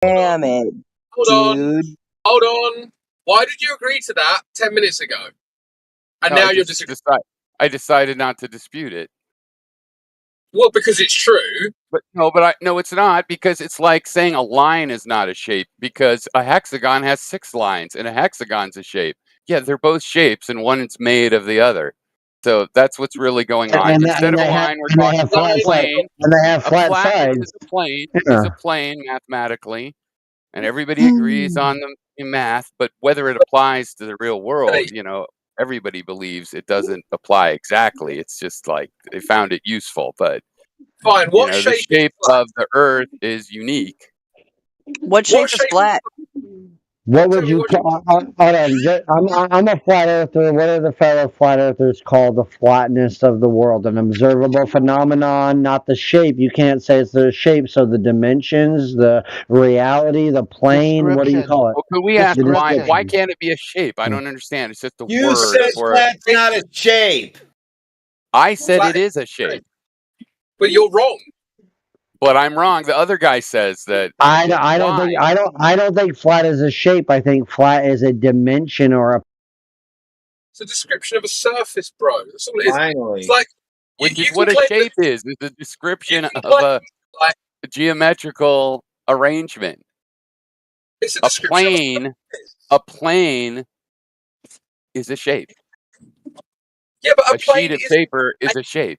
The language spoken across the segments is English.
Hold on. Damn it, Hold on. dude. Hold on. Why did you agree to that 10 minutes ago? And No, now you're disagreeing. I decided not to dispute it. Well, because it's true. But no, it's not, because it's like saying a line is not a shape, because a hexagon has 6 lines and a hexagon's a shape. Yeah, they're both shapes and one is made of the other. So that's what's really going on. Instead of a line, we're talking about a plane. And they have flat sides. Is a plane. Yeah. Is a plane mathematically, and everybody agrees on the math. But whether it applies to the real world, everybody believes it doesn't apply exactly. It's just like they found it useful, but Fine. What the shape shape of the Earth is unique. What shape is flat? What would you call? Hold on. I'm a flat earther. What do the fellow flat earthers call the flatness of the world? An observable phenomenon, not the shape. You can't say it's the shape. So the dimensions, the reality, the plane. What do you call it? Well, could we ask why can't it be a shape? I don't understand. It's just a You word said for flat's not a shape. I said Flat it is a shape. But you're wrong. But I'm wrong. The other guy says that. I don't think flat is a shape. I think flat is a dimension or a. It's a description of a surface, bro. That's all it is. Finally. It's like which is what a shape is. It's a description of a geometrical arrangement. It's a description a plane is a shape. Yeah, but a sheet of paper is a shape.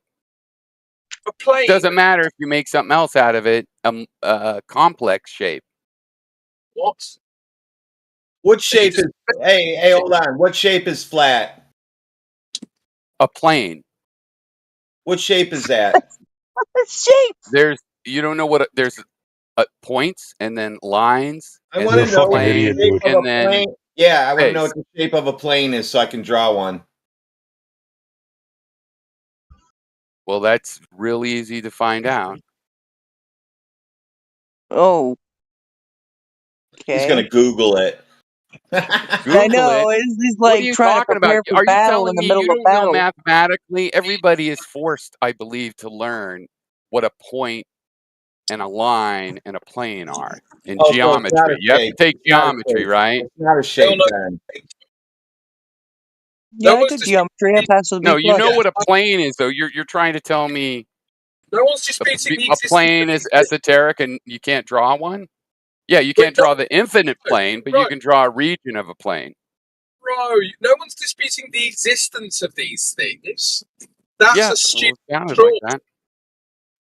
A plane doesn't matter if you make something else out of it. A complex shape. What shape is? Hey, hold on. What shape is flat? A plane. What shape is that? Shape. You don't know what there's points and then lines. I want to know what the shape of a then plane. Yeah, I want to know what the shape of a plane is so I can draw one. Well, that's really easy to find out. Oh. Okay. He's gonna Google it. I know. It's like what are you trying talking to prepare about? for Are you battle telling in the me middle you of don't battle. know mathematically? Everybody is forced, I believe, to learn what a point and a line and a plane are in geometry. So you have to take geometry, right? It's not a shape then. Yeah, I took geometry. I passed with B+. No, you know what a plane is, though. You're trying to tell me no one's disputing a plane is esoteric and you can't draw one? Yeah, you can't draw the infinite plane, but you can draw a region of a plane. Bro, no one's disputing the existence of these things. That's a stupid like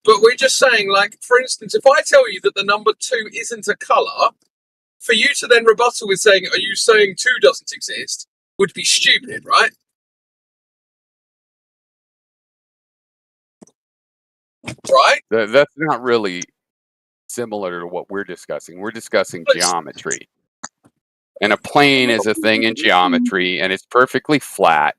But we're just saying, like, for instance, if I tell you that the number 2 isn't a colour, for you to then rebuttal with saying, are you saying 2 doesn't exist, would be stupid, right? Right? That's not really similar to what we're discussing. We're discussing geometry. And a plane is a thing in geometry, and it's perfectly flat.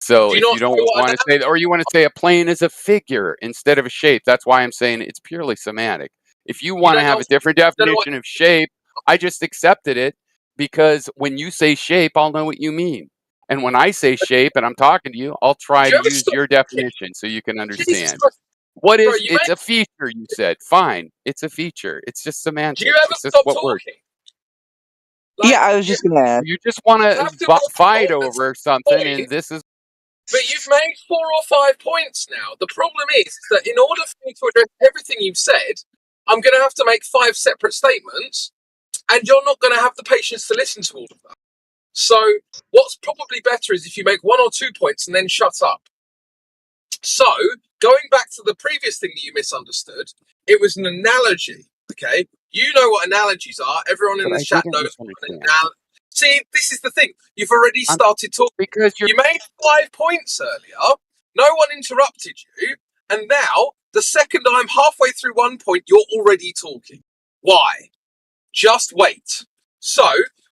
So if you don't want to say, or you want to say a plane is a figure instead of a shape, that's why I'm saying it's purely semantic. If you want to have a different definition of shape, I just accepted it because when you say shape, I'll know what you mean. And when I say shape and I'm talking to you, I'll try to use your definition so you can understand. What is it's a feature, you said. Fine. It's a feature. It's just semantics. Do you ever stop talking? Yeah, I was just going to ask. You just want to fight over something, and this is... But you've made 4 or 5 points now. The problem is that in order for me to address everything you've said, I'm going to have to make 5 separate statements, and you're not going to have the patience to listen to all of that. So what's probably better is if you make 1 or 2 points and then shut up. So going back to the previous thing that you misunderstood, it was an analogy, okay? You know what analogies are. Everyone in the chat knows what an analogy. See, this is the thing. You've already started talking. Because you made 5 points earlier. No one interrupted you. And now, the second I'm halfway through 1 point, you're already talking. Why? Just wait. So,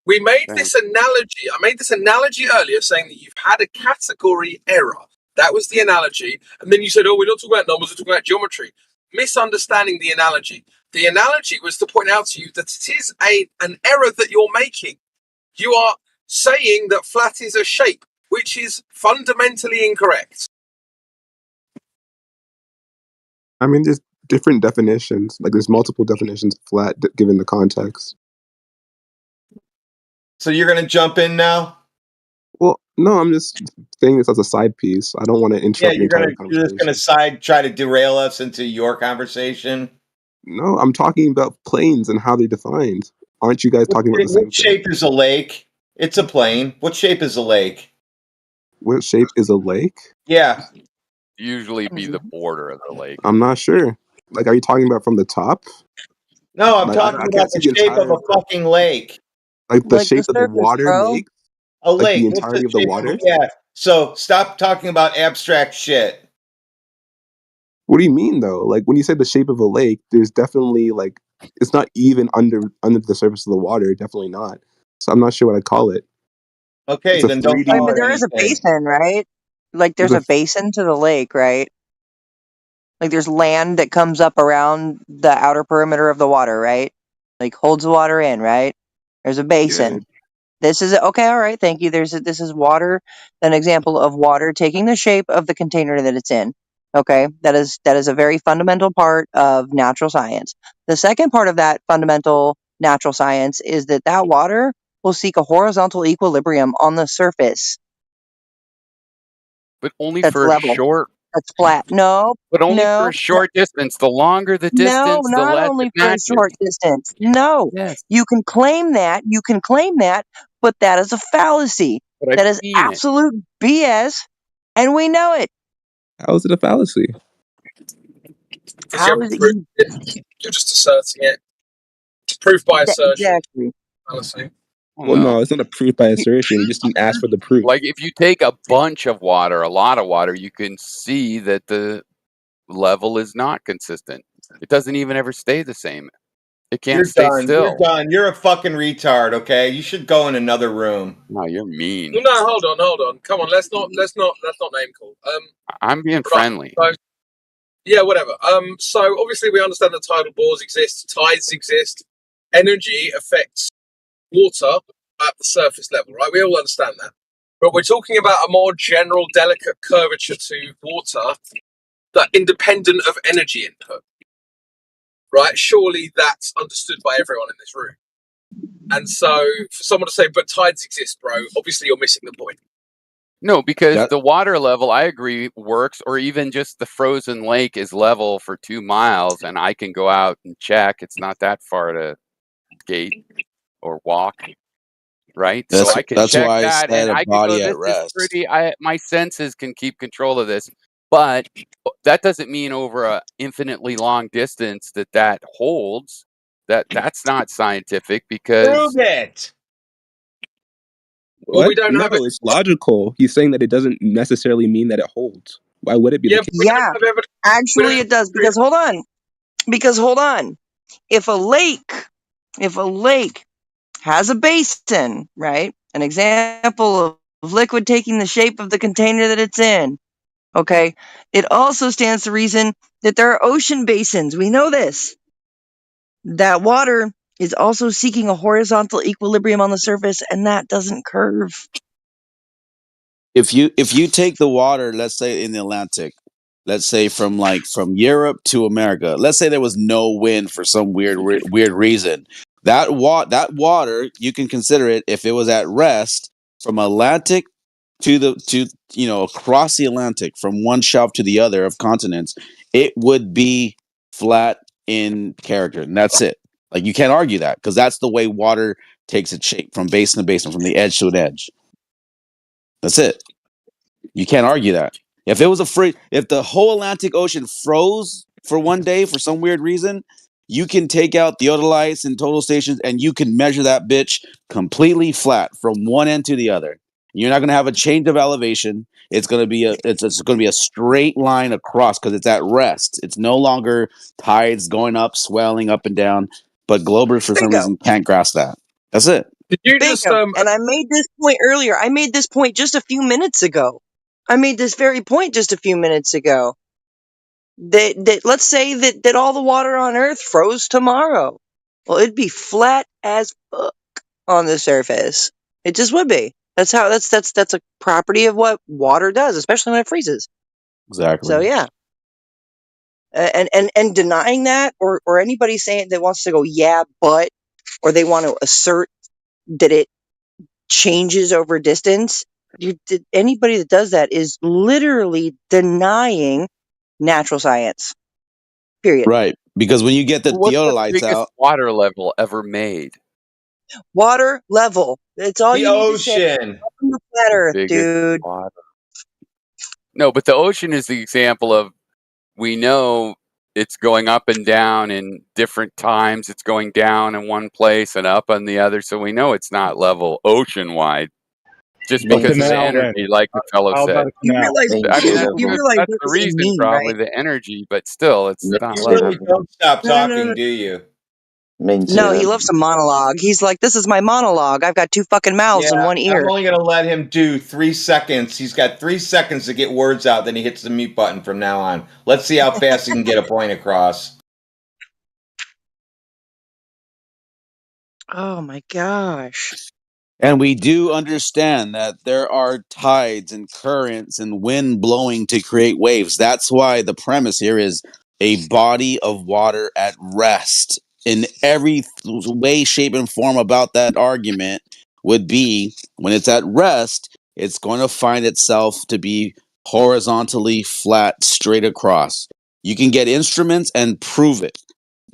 we made this analogy. I made this analogy earlier saying that you've had a category error. That was the analogy. And then you said, oh, we're not talking about numbers, we're talking about geometry. Misunderstanding the analogy. The analogy was to point out to you that it is an error that you're making. You are saying that flat is a shape, which is fundamentally incorrect. I mean, different definitions. Like there's multiple definitions of flat given the context. So you're gonna jump in now? Well, no, I'm just saying this as a side piece. I don't want to interrupt the entire conversation. You're just gonna try to derail us into your conversation. No, I'm talking about planes and how they're defined. Aren't you guys talking about the same What shape is a lake? It's a plane. What shape is a lake? What shape is a lake? Yeah. Usually be the border of the lake. I'm not sure. Like, are you talking about from the top? No, I'm talking about the shape of a fucking lake. Like the shape of the water lake? A lake. Like the entirety of the water? Yeah. So stop talking about abstract shit. What do you mean though? Like when you say the shape of a lake, there's definitely like it's not even under the surface of the water. Definitely not. So I'm not sure what I'd call it. Okay, then don't call but there is a basin, right? Like there's a basin to the lake, right? Like there's land that comes up around the outer perimeter of the water, right? Like holds the water in, right? There's a basin. Yeah. This is okay. All right, thank you. This is water. An example of water taking the shape of the container that it's in. Okay, that is a very fundamental part of natural science. The second part of that fundamental natural science is that water will seek a horizontal equilibrium on the surface. But only for a short. That's flat. No. But only for a short distance. The longer the distance, the less not only it for a short distance. No. Yes. You can claim that. But that is a fallacy. That is absolute BS, and we know it. How is it a fallacy? How is it? You're just asserting it. It's proof by assertion. Exactly. Fallacy. Well, no, it's not a proof by assertion. You just didn't ask for the proof. Like if you take a bunch of water, a lot of water, you can see that the level is not consistent. It doesn't even ever stay the same. It can't stay still. You're done. You're a fucking retard. Okay, you should go in another room. No, you're mean. Well, no, hold on. Come on, let's not name call. I'm being friendly. So, yeah, whatever. So obviously we understand that tidal bores exist, tides exist, energy affects water at the surface level, right? We all understand that. But we're talking about a more general, delicate curvature to water that independent of energy input, right? Surely that's understood by everyone in this room. And so for someone to say, but tides exist, bro, obviously you're missing the point. No, because the water level, I agree, works, or even just the frozen lake is level for 2 miles, and I can go out and check. It's not that far to skate or walk, right? So I can check that, and I can go, this is pretty, my senses can keep control of this. But that doesn't mean over an infinitely long distance that holds. That's not scientific because... Prove it! Well, we don't know. It's logical. He's saying that it doesn't necessarily mean that it holds. Why would it be? Yeah, actually it does. Because hold on. If a lake has a basin, right? An example of liquid taking the shape of the container that it's in. Okay. It also stands to reason that there are ocean basins. We know this. That water is also seeking a horizontal equilibrium on the surface, and that doesn't curve. If you take the water, let's say in the Atlantic, let's say from Europe to America, let's say there was no wind for some weird reason, that water, you can consider it, if it was at rest from Atlantic to across the Atlantic, from one shelf to the other of continents, it would be flat in character, and that's it. Like, you can't argue that, because that's the way water takes its shape, from basin to basin, from the edge to an edge. That's it. You can't argue that. If it was if the whole Atlantic Ocean froze for one day for some weird reason, you can take out theodolites and total stations, and you can measure that bitch completely flat from one end to the other. You're not going to have a change of elevation. It's going to be a straight line across, because it's at rest. It's no longer tides going up, swelling up and down. But Globers, for some reason, can't grasp that. That's it. Did you just, and I made this point earlier. I made this point just a few minutes ago. That let's say that all the water on Earth froze tomorrow. Well, it'd be flat as fuck on the surface. It just would be. That's a property of what water does, especially when it freezes. Exactly. So yeah. And denying that, or anybody saying that wants to go, yeah, but, or they want to assert that it changes over distance. Anybody that does that is literally denying natural science. Period. Right. Because when you get the What's the theodolites biggest out, water level ever made? Water level. It's all The you need to say. ocean. On the flat Earth, Biggest dude. water. No, but the ocean is the example of, we know it's going up and down in different times. It's going down in one place and up on the other. So we know it's not level ocean wide, just But because of the canal then. energy, like the fellow How said. about a You canal? realize, I mean, that's, you realize that's what the does he reason, mean, probably right? the energy, but still, it's not You level. really don't stop No, no, no, talking, no. do you? No, he loves to monologue. He's like, this is my monologue. I've got two fucking mouths and Yeah, one ear. I'm only gonna let him do 3 seconds. He's got 3 seconds to get words out, then he hits the mute button from now on. Let's see how fast he can get a point across. Oh my gosh. and we do understand that there are tides and currents and wind blowing to create waves. That's why the premise here is a body of water at rest. In every way, shape, and form about that argument would be, when it's at rest, it's going to find itself to be horizontally flat, straight across. You can get instruments and prove it.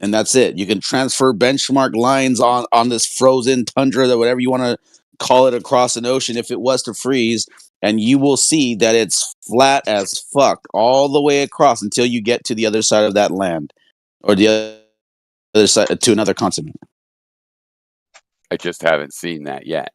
And that's it. You can transfer benchmark lines on this frozen tundra, or whatever you want to call it, across an ocean if it was to freeze, and you will see that it's flat as fuck all the way across until you get to the other side of that land, or the other side to another continent. I just haven't seen that yet.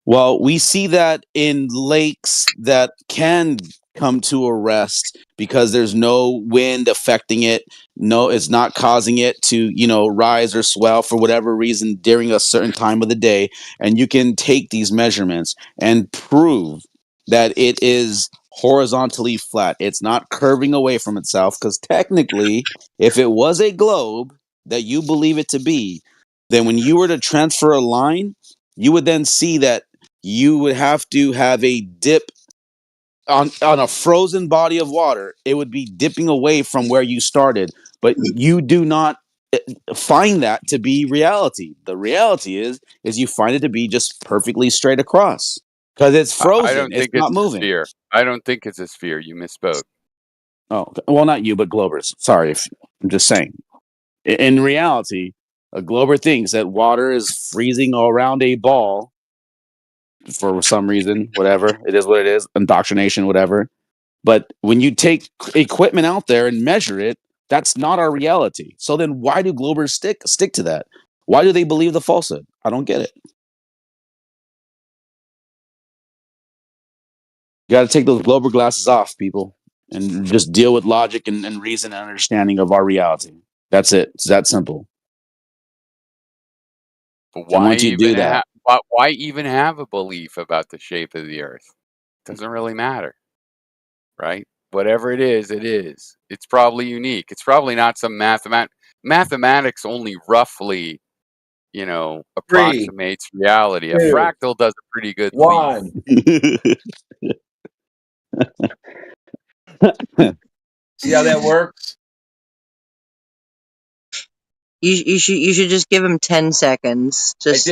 Well, we see that in lakes that can come to a rest because there's no wind affecting it. No, it's not causing it to, rise or swell for whatever reason during a certain time of the day. And you can take these measurements and prove that it is horizontally flat. It's not curving away from itself, because technically, if it was a globe that you believe it to be, then when you were to transfer a line, you would then see that you would have to have a dip on a frozen body of water. It would be dipping away from where you started, but you do not find that to be reality. The reality is you find it to be just perfectly straight across, because it's frozen. I don't think it's not it's moving. a sphere. I don't think it's a sphere. You misspoke. Oh, well, not you, but Globers. Sorry, I'm just saying. In reality, a Glober thinks that water is freezing around a ball for some reason, whatever. It is what it is, indoctrination, whatever. But when you take equipment out there and measure it, that's not our reality. So then why do Globers stick to that? Why do they believe the falsehood? I don't get it. You got to take those Glober glasses off, people, and just deal with logic and reason and understanding of our reality. That's it. It's that simple. But And once you do that, why even have a belief about the shape of the Earth? Doesn't really matter, right? Whatever it is, it is. It's probably unique. It's probably not some mathematics only roughly, approximates reality. A Two. fractal does a pretty good leap. 1. See how that works? You should just give him 10 seconds. Just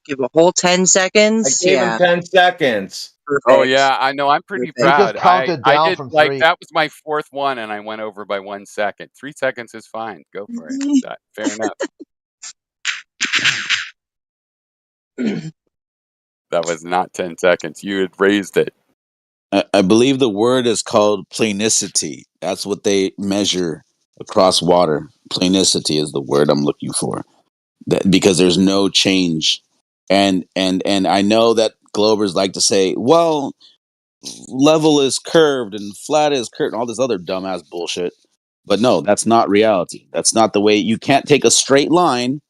give a whole 10 I seconds. gave Yeah. him 10 seconds. Perfect. Oh yeah, I know. I'm pretty Perfect. He just proud. counted I down did from 3. that was my fourth one, and I went over by 1 second. 3 seconds is fine. Go for it. Fair enough. That was not 10 seconds. You had raised it. I believe the word is called planicity. That's what they measure across water. Planicity is the word I'm looking for. Because there's no change. And I know that Globers like to say, well, level is curved and flat is curved and all this other dumbass bullshit. But no, that's not reality. That's not the way. You can't take a straight line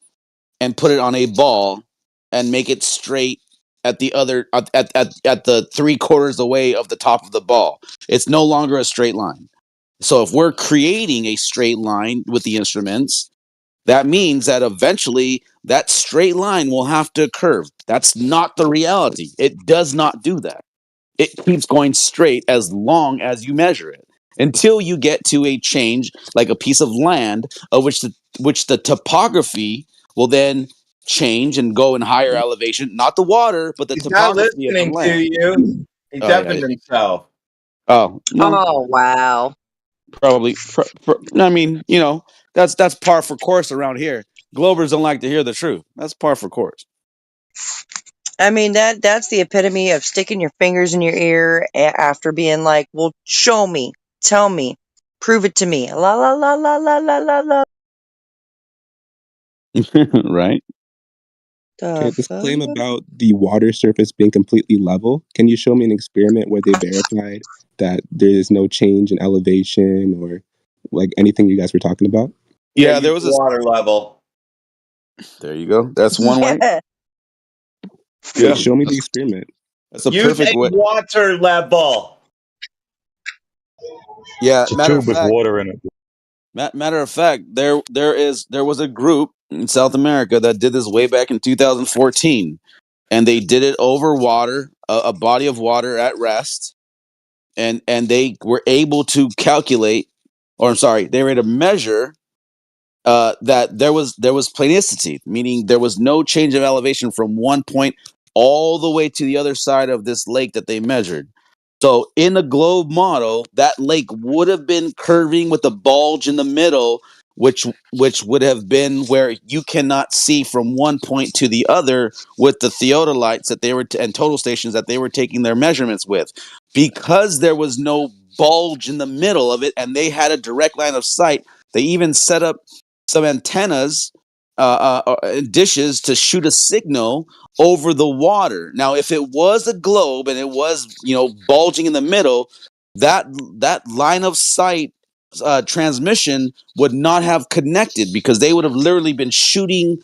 and put it on a ball and make it straight at the other at the 3/4 away of the top of the ball. It's no longer a straight line. So if we're creating a straight line with the instruments, that means that eventually that straight line will have to curve. That's not the reality. It does not do that. It keeps going straight as long as you measure it. until you get to a change, like a piece of land, of which the topography will then change and go in higher elevation. Not the water, but the He's not topography of the listening to land. you. He Oh, yeah. deafened himself. Oh, well, Oh wow. probably. I mean, that's par for course around here. Globers don't like to hear the truth. That's par for course. I mean that's the epitome of sticking your fingers in your ear after being like, "Well, show me, tell me, prove it to me." La la la la la la la la. Right? Okay, The this fuck? claim about the water surface being completely level, can you show me an experiment where they verified that there is no change in elevation or like anything you guys were talking about? Yeah, there use was the water level. There you go. That's one way. Yeah. Yeah, Show me the experiment. that's a Use perfect a way. water level. Yeah, It's a matter tube of with fact, water in it. matter of fact, there was a group in South America that did this way back in 2014, and they did it over water, a body of water at rest, and they were able to calculate, or I'm sorry, they were able to measure that there was planicity, meaning there was no change of elevation from one point all the way to the other side of this lake that they measured. So in a globe model, that lake would have been curving with a bulge in the middle, which would have been where you cannot see from one point to the other with the theodolites that they were and total stations that they were taking their measurements with, because there was no bulge in the middle of it, and they had a direct line of sight. They even set up some antennas, dishes to shoot a signal over the water. Now, if it was a globe and it was, bulging in the middle, that line of sight transmission would not have connected, because they would have literally been shooting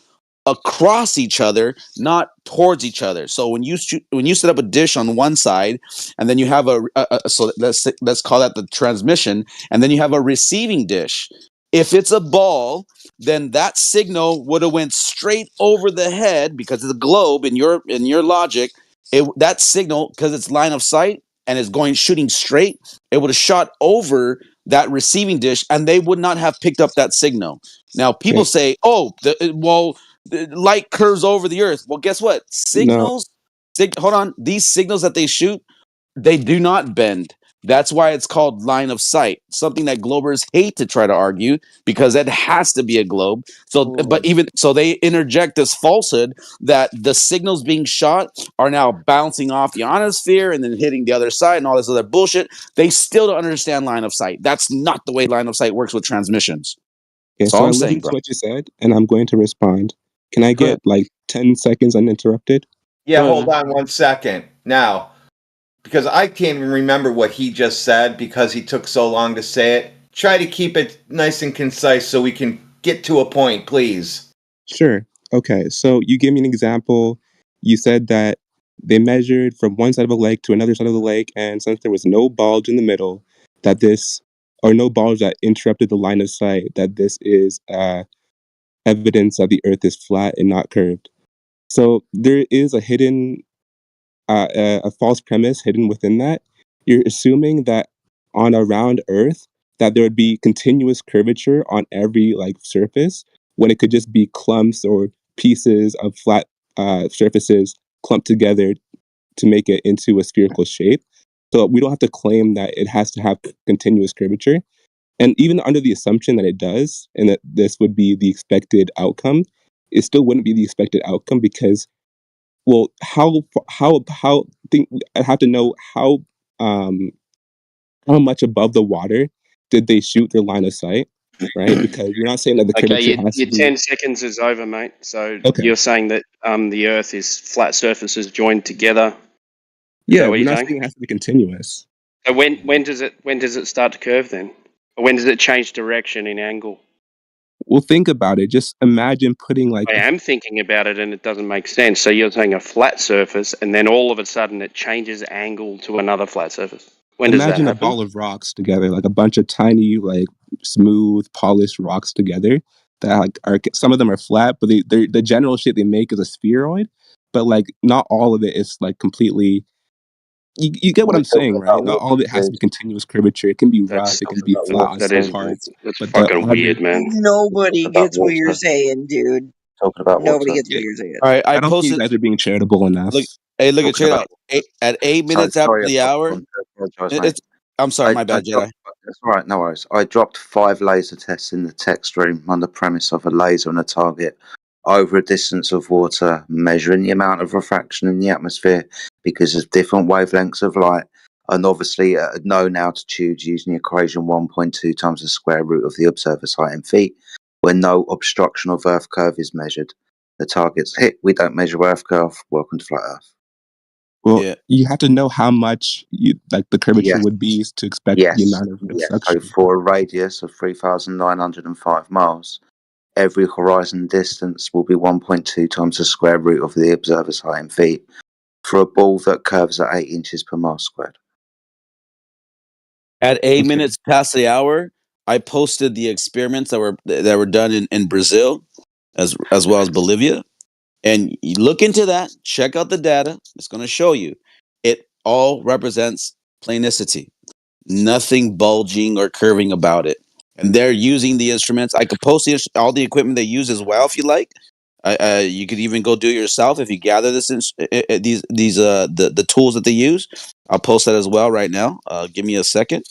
across each other, not towards each other. So when you set up a dish on one side, and then you have so let's call that the transmission, and then you have a receiving dish. If it's a ball, then that signal would have went straight over the head, because of the globe in your logic. That signal, because it's line of sight and is shooting straight, it would have shot over that receiving dish, and they would not have picked up that signal. Now, people Okay. say, "Oh, the light curves over the earth." Well, guess what? No, Hold on. These signals that they shoot, they do not bend. That's why it's called line of sight. Something that globers hate to try to argue, because it has to be a globe. So, but even so, they interject this falsehood that the signals being shot are now bouncing off the ionosphere and then hitting the other side and all this other bullshit. They still don't understand line of sight. That's not the way line of sight works with transmissions. okay, That's all so I I'm saying, listened bro. to what you said and I'm going to respond. Can I Go ahead. get like 10 seconds uninterrupted? Yeah, Go ahead, hold man. on 1 second. Now, because I can't even remember what he just said because he took so long to say it, try to keep it nice and concise so we can get to a point, please. Sure. Okay, so you gave me an example. You said that they measured from one side of a lake to another side of the lake, and since there was no bulge in the middle, or no bulge that interrupted the line of sight, that this is evidence that the Earth is flat and not curved. So there is a false premise hidden within that. You're assuming that on a round Earth, that there would be continuous curvature on every surface, when it could just be clumps or pieces of flat surfaces clumped together to make it into a spherical shape. So we don't have to claim that it has to have continuous curvature. And even under the assumption that it does, and that this would be the expected outcome, it still wouldn't be the expected outcome because, well, I have to know um, how much above the water did they shoot their line of sight, right? Because you're not saying that the Okay, curvature has to your be 10 seconds is over, mate. So okay. you're saying that the Earth is flat surfaces joined together. Is Yeah, that what we're you're not saying? saying it has to be continuous. So when does it start to curve then? Or when does it change direction in angle? Well, think about it. Just imagine putting I am thinking about it and it doesn't make sense. So you're saying a flat surface and then all of a sudden it changes angle to another flat surface. When does that imagine a happen? ball of rocks together, like a bunch of tiny, smooth, polished rocks together. That are some of them are flat, but the general shape they make is a spheroid. But not all of it is completely you get what We're I'm saying, talking right? about Not water, all of it has to dude. be continuous curvature. It can be That's rough. It can Talking be about flat water, on that some is dude. parts. that's But the fucking weird, average, man. Nobody Talking about gets what you're water. saying, dude. Talking about Nobody water. gets what you're saying. All right, I I don't think you posted. guys are being charitable enough. Look, hey, look at Talking check it about out. At 8 minutes after sorry, the I've hour, gone to apologise, mate. it's. I'm sorry, my I bad, Jedi. dropped. That's all right, no worries. I dropped 5 laser tests in the text room on the premise of a laser and a target over a distance of water, measuring the amount of refraction in the atmosphere because of different wavelengths of light, and obviously at known altitudes using the equation 1.2 times the square root of the observer's height in feet, where no obstruction of Earth curve is measured. The target's hit. We don't measure Earth curve. Welcome to flat Earth. Well, Yeah. you have to know how much the curvature Yes. would be to expect the Yes. amount of Yes. So obstruction. for a radius of 3,905 miles, every horizon distance will be 1.2 times the square root of the observer's height in feet for a ball that curves at 8 inches per mile squared. At 8 Okay. minutes past the hour, I posted the experiments that were done in Brazil, as well as Bolivia, and you look into that. Check out the data. It's going to show you. It all represents planicity. Nothing bulging or curving about it. And they're using the instruments. I could post all the equipment they use as well if you like. You could even go do it yourself if you gather these the tools that they use. I'll post that as well right now. Give me a second.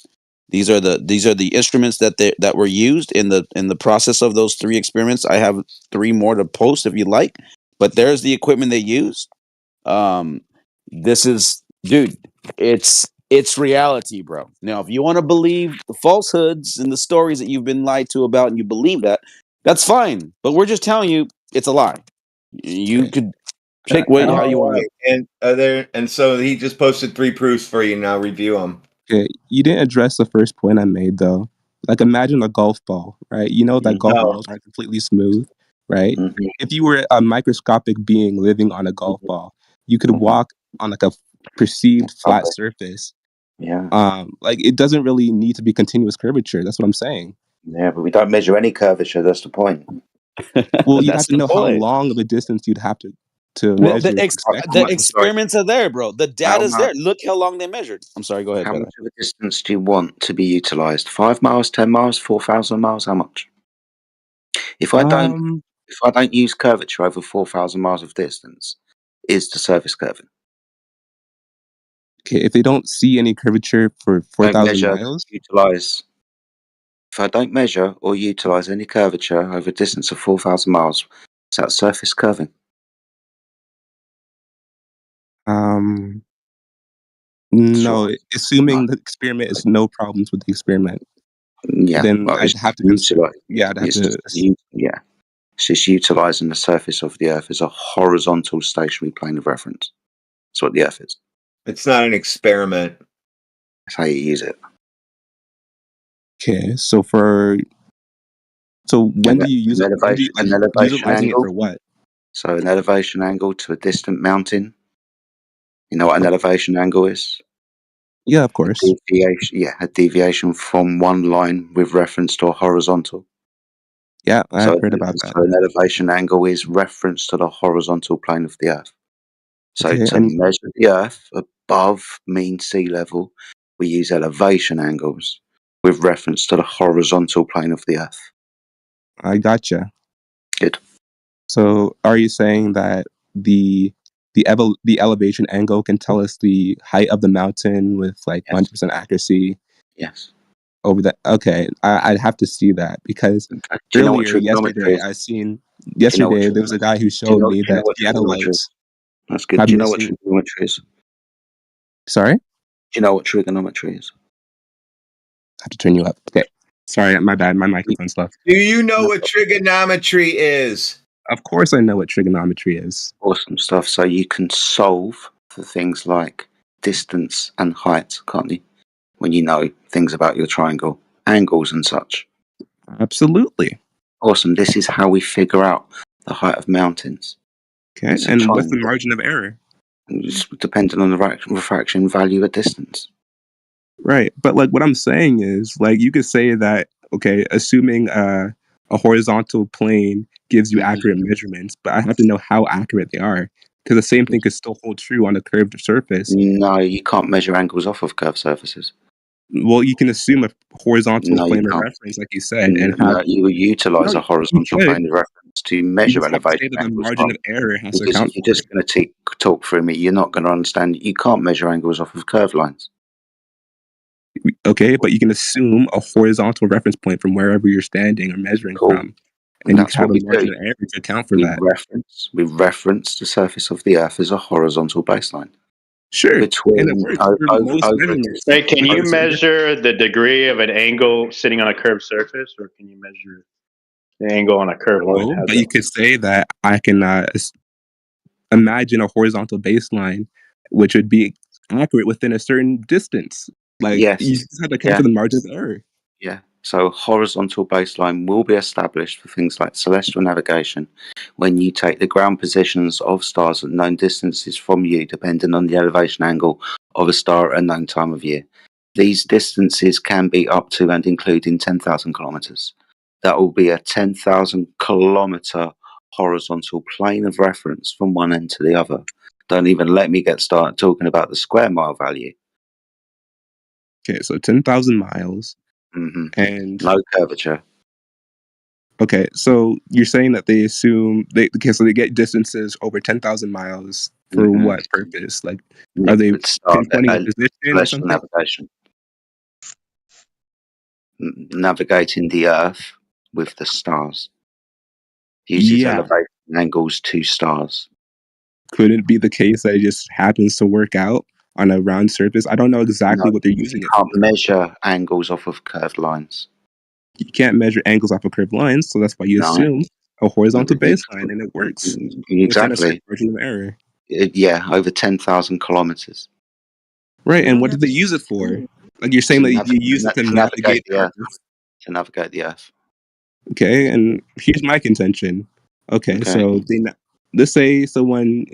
These are the instruments that were used in the process of those 3 experiments. I have 3 more to post if you like. But there's the equipment they use. This is, dude, it's reality, bro. Now, if you want to believe the falsehoods and the stories that you've been lied to about and you believe that, that's fine. But we're just telling you it's a lie. You Okay. could pick how you want to. And so he just posted 3 proofs for you. Now review them. Okay, you didn't address the first point I made though. Like imagine a golf ball, right? You know that golf No. balls aren't completely smooth, right? Mhm. If you were a microscopic being living on a golf ball, you could Mhm. walk on like a perceived flat Okay. surface. Yeah. Like it doesn't really need to be continuous curvature. That's what I'm saying. Yeah, but we don't measure any curvature. That's the point. Well, you'd have That's to the know how point. long of a distance you'd have to Well, measure to expect the I'm one. sorry. experiments are there, bro. The How data's much? there. Look how long they measured. I'm sorry. Go ahead, How Jedi. much of a distance do you want to be utilized? 5 miles, 10 miles, 4,000 miles? How much? If I don't use curvature over 4,000 miles of distance, is the surface curving? Okay, if they don't see any curvature for Don't 4,000 measure, miles, utilize. If I don't measure or utilize any curvature over a distance of 4,000 miles, is that surface curving? no, Sure. assuming No. the experiment is no problems with the experiment, Yeah. then Well, I'd have to consider. Yeah, I'd have to. yeah. It's just utilizing the surface of the Earth as a horizontal stationary plane of reference. That's what the Earth is. It's not an experiment. That's how you use it. Okay, so when do you use it? When do you An like elevation utilizing it angle. for what? So an elevation angle to a distant mountain. You know what an elevation angle is? Yeah, of course. A deviation from one line with reference to a horizontal. Yeah, I've So, heard about that. so an elevation angle is reference to the horizontal plane of the Earth. So Okay, to measure the Earth above mean sea level, we use elevation angles with reference to the horizontal plane of the Earth. I gotcha. Good. So, are you saying that the the elevation angle can tell us the height of the mountain with like Yes. 100% accuracy Yes. over that? Okay, I'd have to see that because Okay. Do you know what earlier trigonometry yesterday is? there was a guy who Do you showed know, me do you know that what trigonometry theodolites is? That's good. have Do you know what missing. trigonometry is? Sorry, I Do you know what trigonometry is? have to turn you up. Okay, sorry, my bad. My microphone's low. Do you know No. what trigonometry is? Of course, I know what trigonometry is. Awesome stuff. So you can solve for things like distance and height, can't you? When you know things about your triangle, angles and such. Absolutely. Awesome. This is how we figure out the height of mountains. Okay, It's a and what's the triangle. margin of error? It's dependent on the refraction value at distance. Right, but like what I'm saying is like you could say that okay, assuming a horizontal plane gives you Mhm. accurate measurements, but I have to know how accurate they are. Because the same thing could still hold true on a curved surface. No, you can't measure angles off of curved surfaces. Well, you can assume a horizontal No, you plane of can't. reference, like you said, and have. No, you will utilize No, a horizontal you could. plane of reference to You measure just have to say elevation that the angles margin from. of error has to Because account if you're for just going to talk through me, you're not going to understand. You can't measure angles off of curved lines. it. Okay, but you can assume a horizontal reference point from wherever you're standing or measuring Cool. from, And and you that's have what a we margin do. of error to account for We that. reference the surface of the Earth as a horizontal baseline. Sure, Between and it works for most measurements. Hey, can you Because again, measure the degree of an angle sitting on a curved surface, or can you measure the angle on a curved line? no, How's but you that? could say that I can imagine a horizontal baseline, which would be accurate within a certain distance. Like Yes. you just have to account Yeah. for the margin of error. Yeah. So horizontal baseline will be established for things like celestial navigation when you take the ground positions of stars at known distances from you, depending on the elevation angle of a star at a known time of year. These distances can be up to and including 10,000 kilometers. That will be a 10,000 kilometer horizontal plane of reference from one end to the other. Don't even let me get started talking about the square mile value. Okay, so 10,000 miles. Mm-hmm. And no curvature. Okay, so you're saying that they assume so they get distances over 10,000 miles for what purpose? Like, are they pinpointing a position or something? Navigation. Navigating the Earth with the stars. Uses elevation angles to stars. Could it be the case that it just happens to work out on a round surface? I don't know exactly what they're using it for. You can't measure angles off of curved lines. You can't measure angles off of curved lines, so that's why you assume a horizontal baseline, and it works within a certain margin of error. Yeah, over 10,000 kilometers. Right, and what did they use it for? Like you're saying that you use it to navigate the Earth. To navigate the Earth. Okay, and here's my contention. Okay. So let's say someone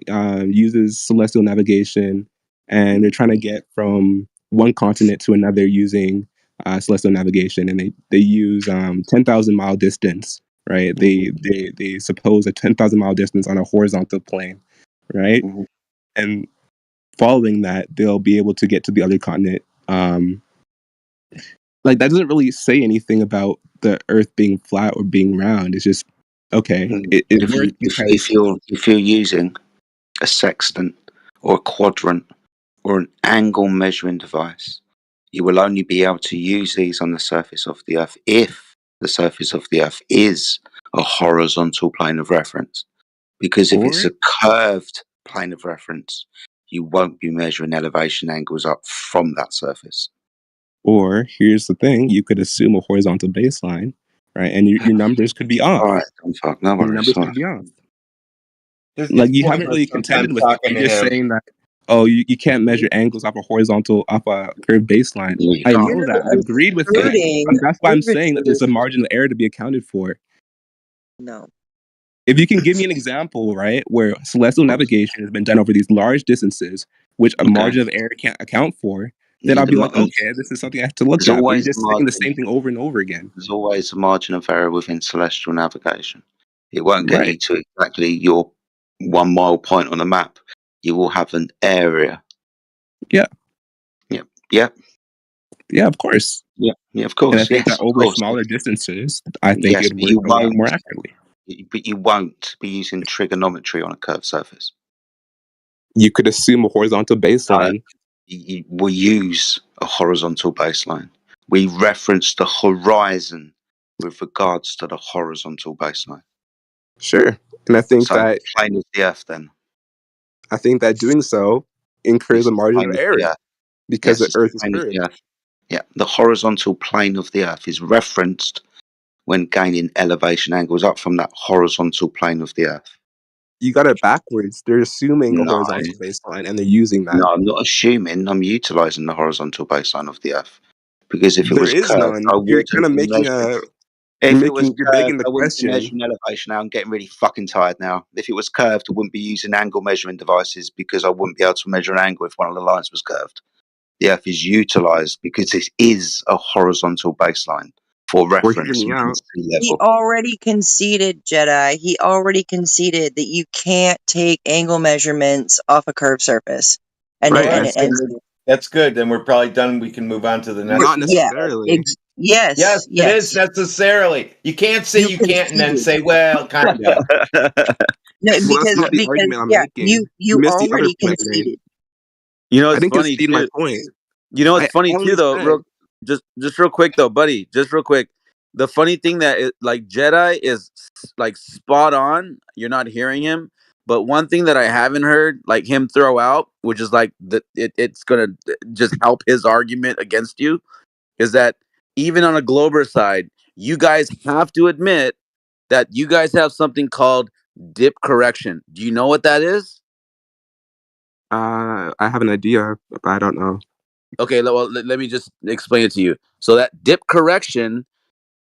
uses celestial navigation, and they're trying to get from one continent to another using celestial navigation, and they use 10,000 mile distance, right? They suppose a 10,000 mile distance on a horizontal plane, right? Mm-hmm. And following that, they'll be able to get to the other continent. Like that doesn't really say anything about the Earth being flat or being round. It's just okay. If you're using a sextant or a quadrant or an angle measuring device, you will only be able to use these on the surface of the Earth if the surface of the Earth is a horizontal plane of reference. Because if it's a curved plane of reference, you won't be measuring elevation angles up from that surface. Or here's the thing: you could assume a horizontal baseline, right? And your numbers could be off. All right, fuck, no worries. Your numbers could be off. Like you haven't really contended with it. You're just saying that you can't measure angles off a curved baseline. I know that. I agreed with it. That's why I'm saying that there's a margin of error to be accounted for. No. If you can give me an example, right, where celestial navigation has been done over these large distances, which a margin of error can't account for, then I'll be like, okay, this is something I have to look at. But you're just saying the same thing over and over again. There's always a margin of error within celestial navigation. It won't get you to exactly your 1 mile point on the map. You will have an area. Yeah. Yep. Yep. Yeah, of course. Yeah. Yeah, of course. And I think that over smaller distances, I think it would work a lot more accurately. But you won't be using trigonometry on a curved surface. You could assume a horizontal baseline. We use a horizontal baseline. We reference the horizon with regards to the horizontal baseline. Sure. And I think that plane of the Earth then. I think that doing so incurs a margin of error because the Earth is curved. Yeah, the horizontal plane of the Earth is referenced when gaining elevation angles up from that horizontal plane of the Earth. You got it backwards. They're assuming a horizontal baseline and they're using that. No, I'm not assuming. I'm utilizing the horizontal baseline of the Earth. Because if it was curved, you're kind of making you're begging the question. Measuring elevation now, I'm getting really fucking tired now. If it was curved, I wouldn't be using angle measuring devices because I wouldn't be able to measure an angle if one of the lines was curved. The Earth is utilized because this is a horizontal baseline For Or hear reference, me you can out. see He level. already conceded, Jedi. He already conceded that you can't take angle measurements off a curved surface. And Right. it, And and I it said ends with That's good. Then we're probably done. We can move on to the next. not necessarily. yes, Yes, it is yes. necessarily. You can't say you can't and then conceded. say, well, kind of. No, Well, that's not the because argument I'm yeah, making. you missed the other already point I made. conceded. You know, I it's didn't funny concede my too. point. You know, I it's funny too, only though. said Just real quick, though, buddy. Just real quick. The funny thing that like Jedi is like spot on. You're not hearing him, but one thing that I haven't heard like him throw out, which is like it's gonna just help his argument against you, is that even on a Glober side, you guys have to admit that you guys have something called dip correction. Do you know what that is? I have an idea, but I don't know. Okay, well, let me just explain it to you. So that dip correction,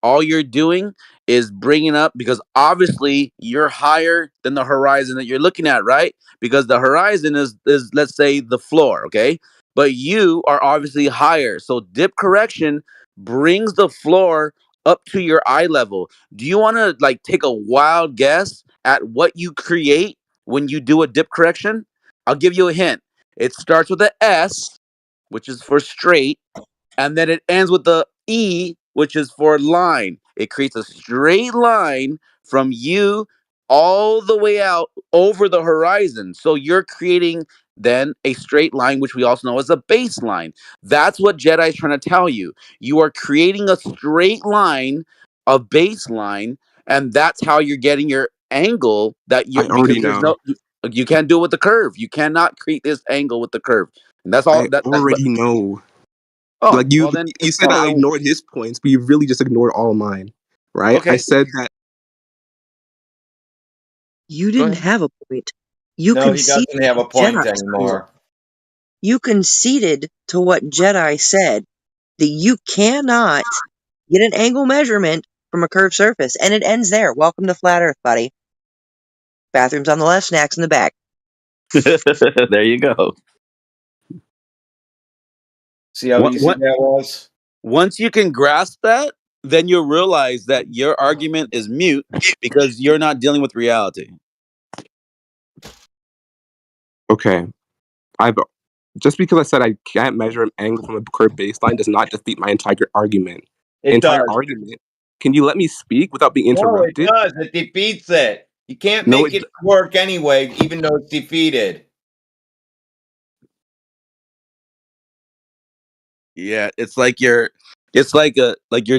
all you're doing is bringing up, because obviously you're higher than the horizon that you're looking at, right? Because the horizon is let's say the floor, okay? But you are obviously higher. So dip correction brings the floor up to your eye level. Do you want to like take a wild guess at what you create when you do a dip correction? I'll give you a hint. It starts with a S, which is for straight, and then it ends with the E, which is for line. It creates a straight line from you all the way out over the horizon. So you're creating then a straight line, which we also know as a baseline. That's what Jedi is trying to tell you. You are creating a straight line, a baseline, and that's how you're getting your angle that you I already because there's know. no you can't do it with the curve. You cannot create this angle with the curve. And that's all I that already know. Oh, Like you, well then. you said I Then ignored his points, but you really just ignored all of mine, right? I okay, said that You go didn't ahead. have a point. You No, he conceded doesn't have a to point Jedi's point. anymore. You conceded to what Jedi said, that you cannot get an angle measurement from a curved surface, and it ends there. Welcome to Flat Earth, buddy. Bathrooms on the left, snacks in the back. There you go. See how easy that was? Once you can grasp that, then you'll realize that your argument is mute because you're not dealing with reality. okay. I've just because I said I can't measure an angle from a curved baseline does not defeat my entire argument. It does. Argument. Can you let me speak without being No, it interrupted? does. It defeats it. You can't No, make it work anyway, even though it's defeated. Yeah, it's like you're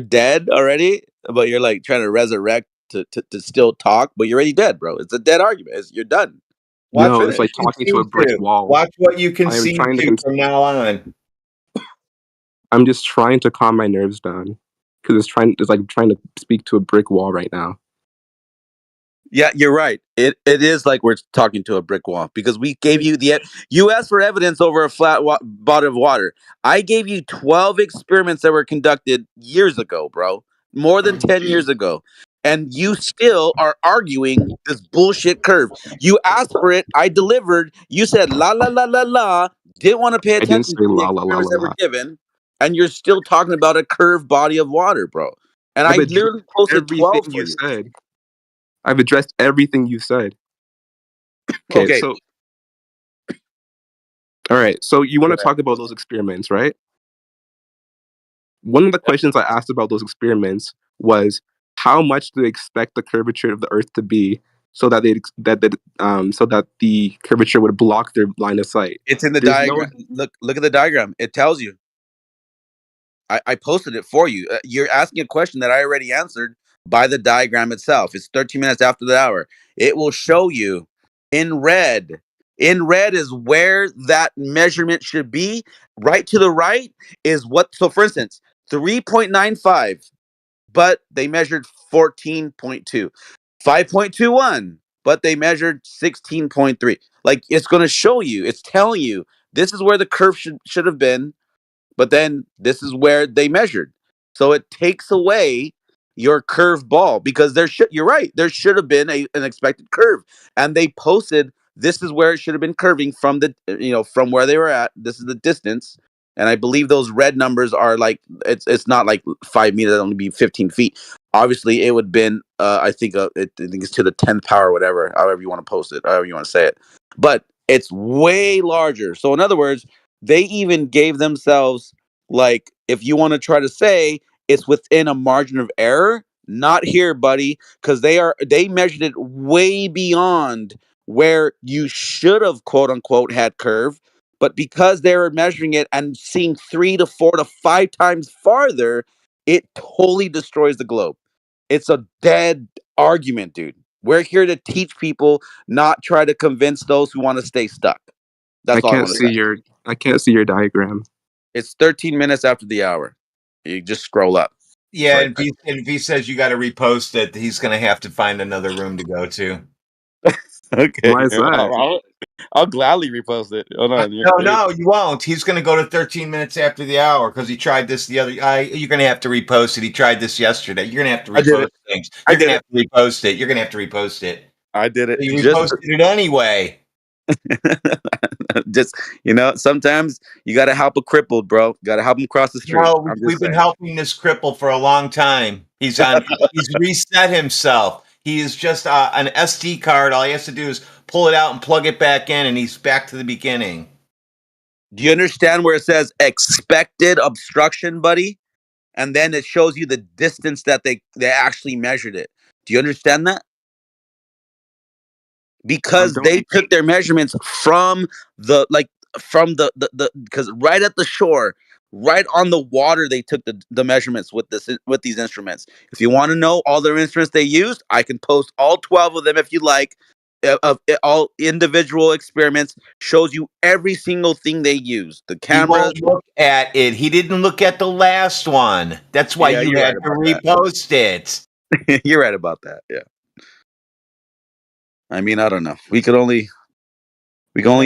dead already, but you're like trying to resurrect to still talk, but you're already dead, bro. It's a dead argument. You're done. Watch no, what it's you like talking to a concede brick to. wall. Watch what you I'm concede trying to from now on. I'm just trying to calm my nerves down because it's like trying to speak to a brick wall right now. Yeah, you're right. It is like we're talking to a brick wall because we gave you you asked for evidence over a flat body of water. I gave you 12 experiments that were conducted years ago, bro. More than 10 years ago. And you still are arguing this bullshit curve. You asked for it, I delivered. You said la la la la la, didn't want to pay I didn't say attention to the la la la experiments la that were la. given, and you're still talking about a curved body of water, bro. And I I've addressed literally posted 12 everything for you you. said. I've addressed everything you said. Okay, Okay. so all right, so you want to talk about those experiments, right? One of the questions I asked about those experiments was how much do they expect the curvature of the Earth to be so that so that the curvature would block their line of sight. It's in the There's no diagram. Look at the diagram. It tells you. I posted it for you. You're asking a question that I already answered by the diagram itself. It's 13 minutes after the hour. It will show you in red. In red is where that measurement should be. Right to the right is what. So, for instance, 3.95, but they measured 14.2. 5.21, but they measured 16.3. Like it's going to show you. It's telling you this is where the curve should have been, but then this is where they measured. So it takes away your curved ball because you're right, there should have been an expected curve, and they posted this is where it should have been curving from from where they were at. This is the distance, And I believe those red numbers are like it's not like 5 meters, it'll only be 15 feet. Obviously, it would have been I think it's to the 10th power, or whatever, however you want to post it, however you want to say it. But it's way larger. So in other words, they even gave themselves, like, if you want to try to say it's within a margin of error, not here, buddy, because they measured it way beyond where you should have, quote unquote, had curve. But because they were measuring it and seeing 3 to 4 to 5 times farther, it totally destroys the globe. It's a dead argument, dude. We're here to teach people, not try to convince those who want to stay stuck. That's all I want to say. I can't see your diagram. It's 13 minutes after the hour. You just scroll up. Yeah, Right. and if he says you got to repost it, he's going to have to find another room to go to. Okay. Why is that? I'll gladly repost it. Hold on. No, you won't. He's going to go to 13 minutes after the hour because he tried this the other. You're going to have to repost it. He tried this yesterday. You're going to have to repost things. You're going to have to repost it. You're going to have to repost it. I did it. You reposted it anyway. Just, sometimes you got to help a crippled, bro. You got to help him cross the street. No, we've been helping this cripple for a long time. He's reset himself. He is just an SD card. All he has to do is pull it out and plug it back in, and he's back to the beginning. Do you understand where it says expected obstruction, buddy? And then it shows you the distance that they actually measured it. Do you understand that? Because they took their measurements from because right at the shore, right on the water, they took the measurements with these instruments. If you want to know all their instruments they used, I can post all 12 of them if you like. Of all individual experiments, shows you every single thing they used. The cameras. He won't look at it. He didn't look at the last one. That's why you had to repost it. You're right about that. Yeah. I mean, I don't know. We can only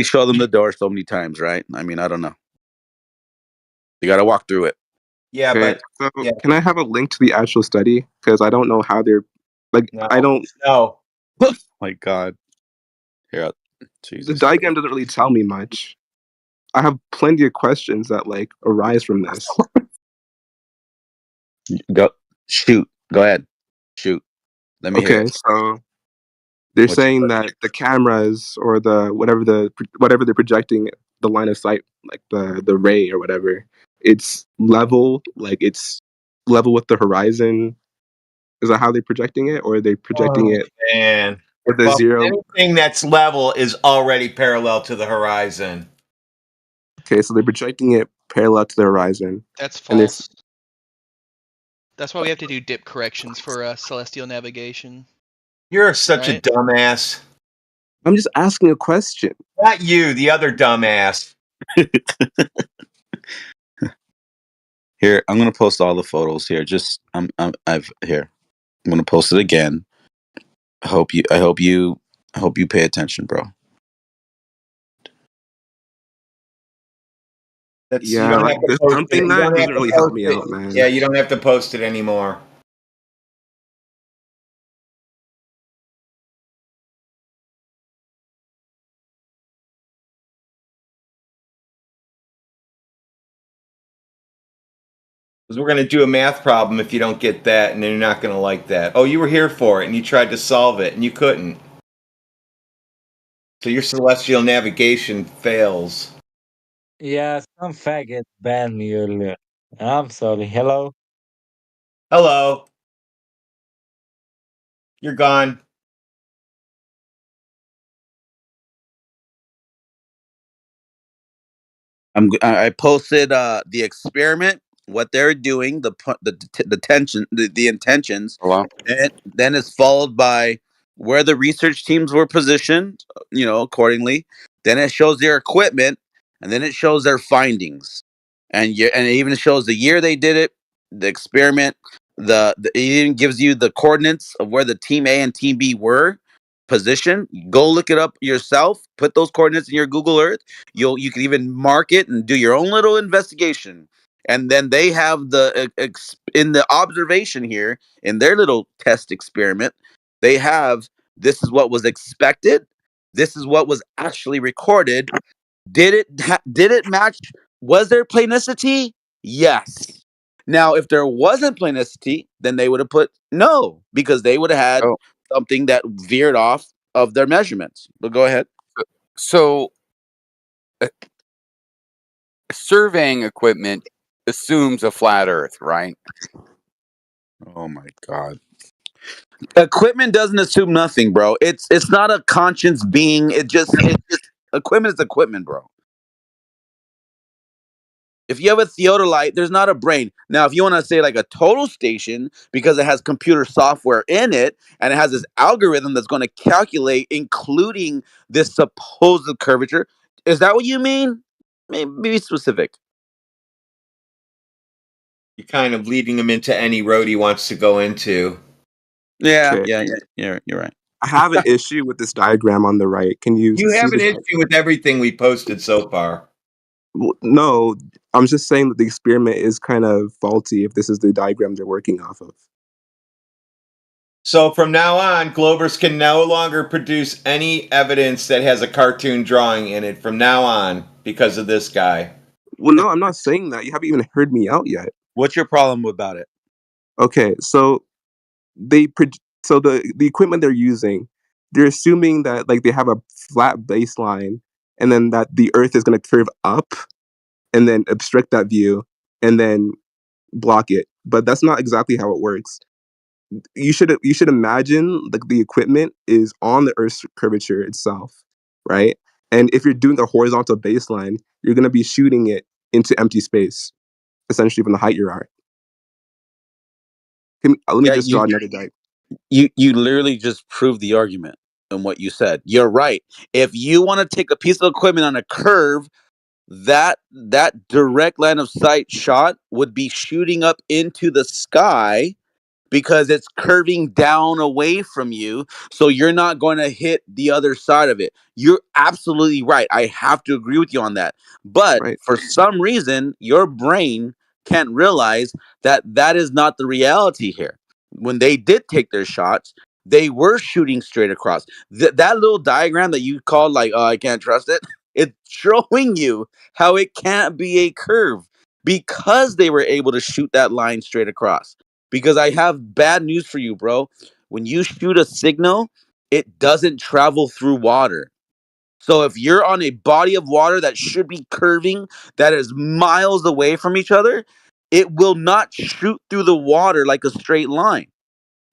show them the door so many times, right? I mean, I don't know. You got to walk through it. Yeah, okay, can I have a link to the actual study? Because I don't know how they're like. No. I don't. No. My God. Here, Jesus. The diagram doesn't really tell me much. I have plenty of questions that arise from this. Go ahead. Shoot. Let me hear it. So they're saying that the cameras or whatever they're projecting, the line of sight, like the ray or whatever, it's level, it's level with the horizon. Is that how they're projecting it, or are they projecting it? Man. With the zero. Anything that's level is already parallel to the horizon. Okay, so they're projecting it parallel to the horizon. That's false. That's why we have to do dip corrections for celestial navigation. You're such a dumbass. I'm just asking a question. Not you, the other dumbass. Here, I'm gonna post all the photos here. I'm gonna post it again. I hope you pay attention, bro. There's something that doesn't really help me out, man. Yeah, you don't have to post it anymore. Because we're going to do a math problem if you don't get that, and then you're not going to like that. Oh, you were here for it, and you tried to solve it, and you couldn't. So your celestial navigation fails. Yeah, some faggot banned me earlier. I'm sorry. Hello? Hello. You're gone. I posted the experiment, what they're doing, the intentions. Hello? And then it's followed by where the research teams were positioned, accordingly. Then it shows their equipment, and then it shows their findings, and it even shows the year they did it, the experiment. It even gives you the coordinates of where the team A and team B were positioned. Go look it up yourself. Put those coordinates in your Google Earth. You can even mark it and do your own little investigation. And then they have in the observation here, in their little test experiment, they have, this is what was expected. This is what was actually recorded. Did it match Was there planicity? Yes. Now, if there wasn't planicity, then they would have put no, because they would have had Oh, something that veered off of their measurements. But go ahead. so surveying equipment assumes a flat Earth, right? Oh my God. Equipment doesn't assume nothing, bro. It's not a conscience being. It's just equipment is equipment, bro. If you have a theodolite, there's not a brain. Now, if you want to say like a total station, because it has computer software in it and it has this algorithm that's going to calculate, including this supposed curvature, is that what you mean? Maybe be specific. You're kind of leading him into any road he wants to go into. Yeah, Okay. you're right. I have an issue with this diagram on the right. Can you You see have an this? issue with everything we posted so far. No, I'm just saying that the experiment is kind of faulty if this is the diagram they're working off of. So from now on, Globers can no longer produce any evidence that has a cartoon drawing in it from now on because of this guy. Well, no, I'm not saying that. You haven't even heard me out yet. What's your problem about it? Okay, so the equipment they're using, they're assuming that like they have a flat baseline and then that the Earth is going to curve up and then obstruct that view and then block it. But that's not exactly how it works. You should imagine like the equipment is on the Earth's curvature itself, right? And if you're doing a horizontal baseline, you're going to be shooting it into empty space, essentially from the height you are. Let me just draw another diagram. You literally just proved the argument in what you said. You're right. If you want to take a piece of equipment on a curve, that direct line of sight shot would be shooting up into the sky because it's curving down away from you, so you're not going to hit the other side of it. You're absolutely right. I have to agree with you on that. But Right. for some reason, your brain can't realize that that is not the reality here. When they did take their shots, they were shooting straight across. That little diagram that you called like, oh, I can't trust it, it's showing you how it can't be a curve because they were able to shoot that line straight across. Because I have bad news for you, bro. When you shoot a signal, it doesn't travel through water. So if you're on a body of water that should be curving, that is miles away from each other, it will not shoot through the water like a straight line,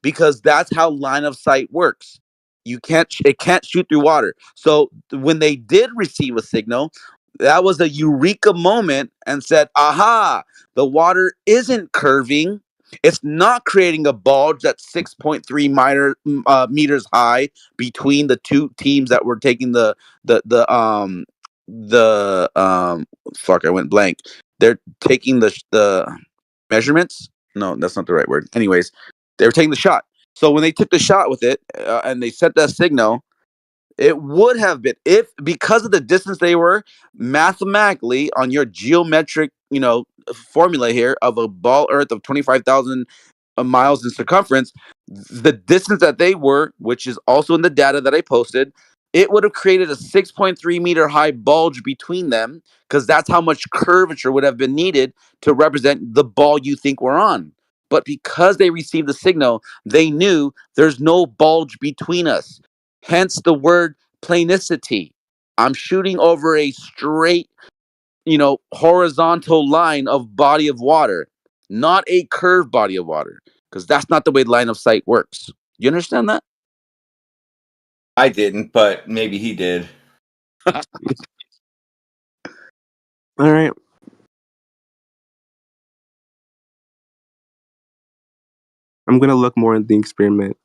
because that's how line of sight works. It can't shoot through water. So when they did receive a signal, that was a eureka moment and said, aha, the water isn't curving. It's not creating a bulge that's 6.3 meters high between the two teams that were taking the fuck, I went blank. They're taking the measurements. No, that's not the right word. Anyways, they were taking the shot. So when they took the shot with it and they sent that signal, it would have been, if because of the distance they were, mathematically on your geometric, formula here of a ball Earth of 25,000 miles in circumference, the distance that they were, which is also in the data that I posted, it would have created a 6.3 meter high bulge between them, because that's how much curvature would have been needed to represent the ball you think we're on. But because they received the signal, they knew there's no bulge between us. Hence the word planicity. I'm shooting over a straight, horizontal line of body of water, not a curved body of water, because that's not the way line of sight works. You understand that? I didn't, but maybe he did. All right. I'm gonna look more into the experiment.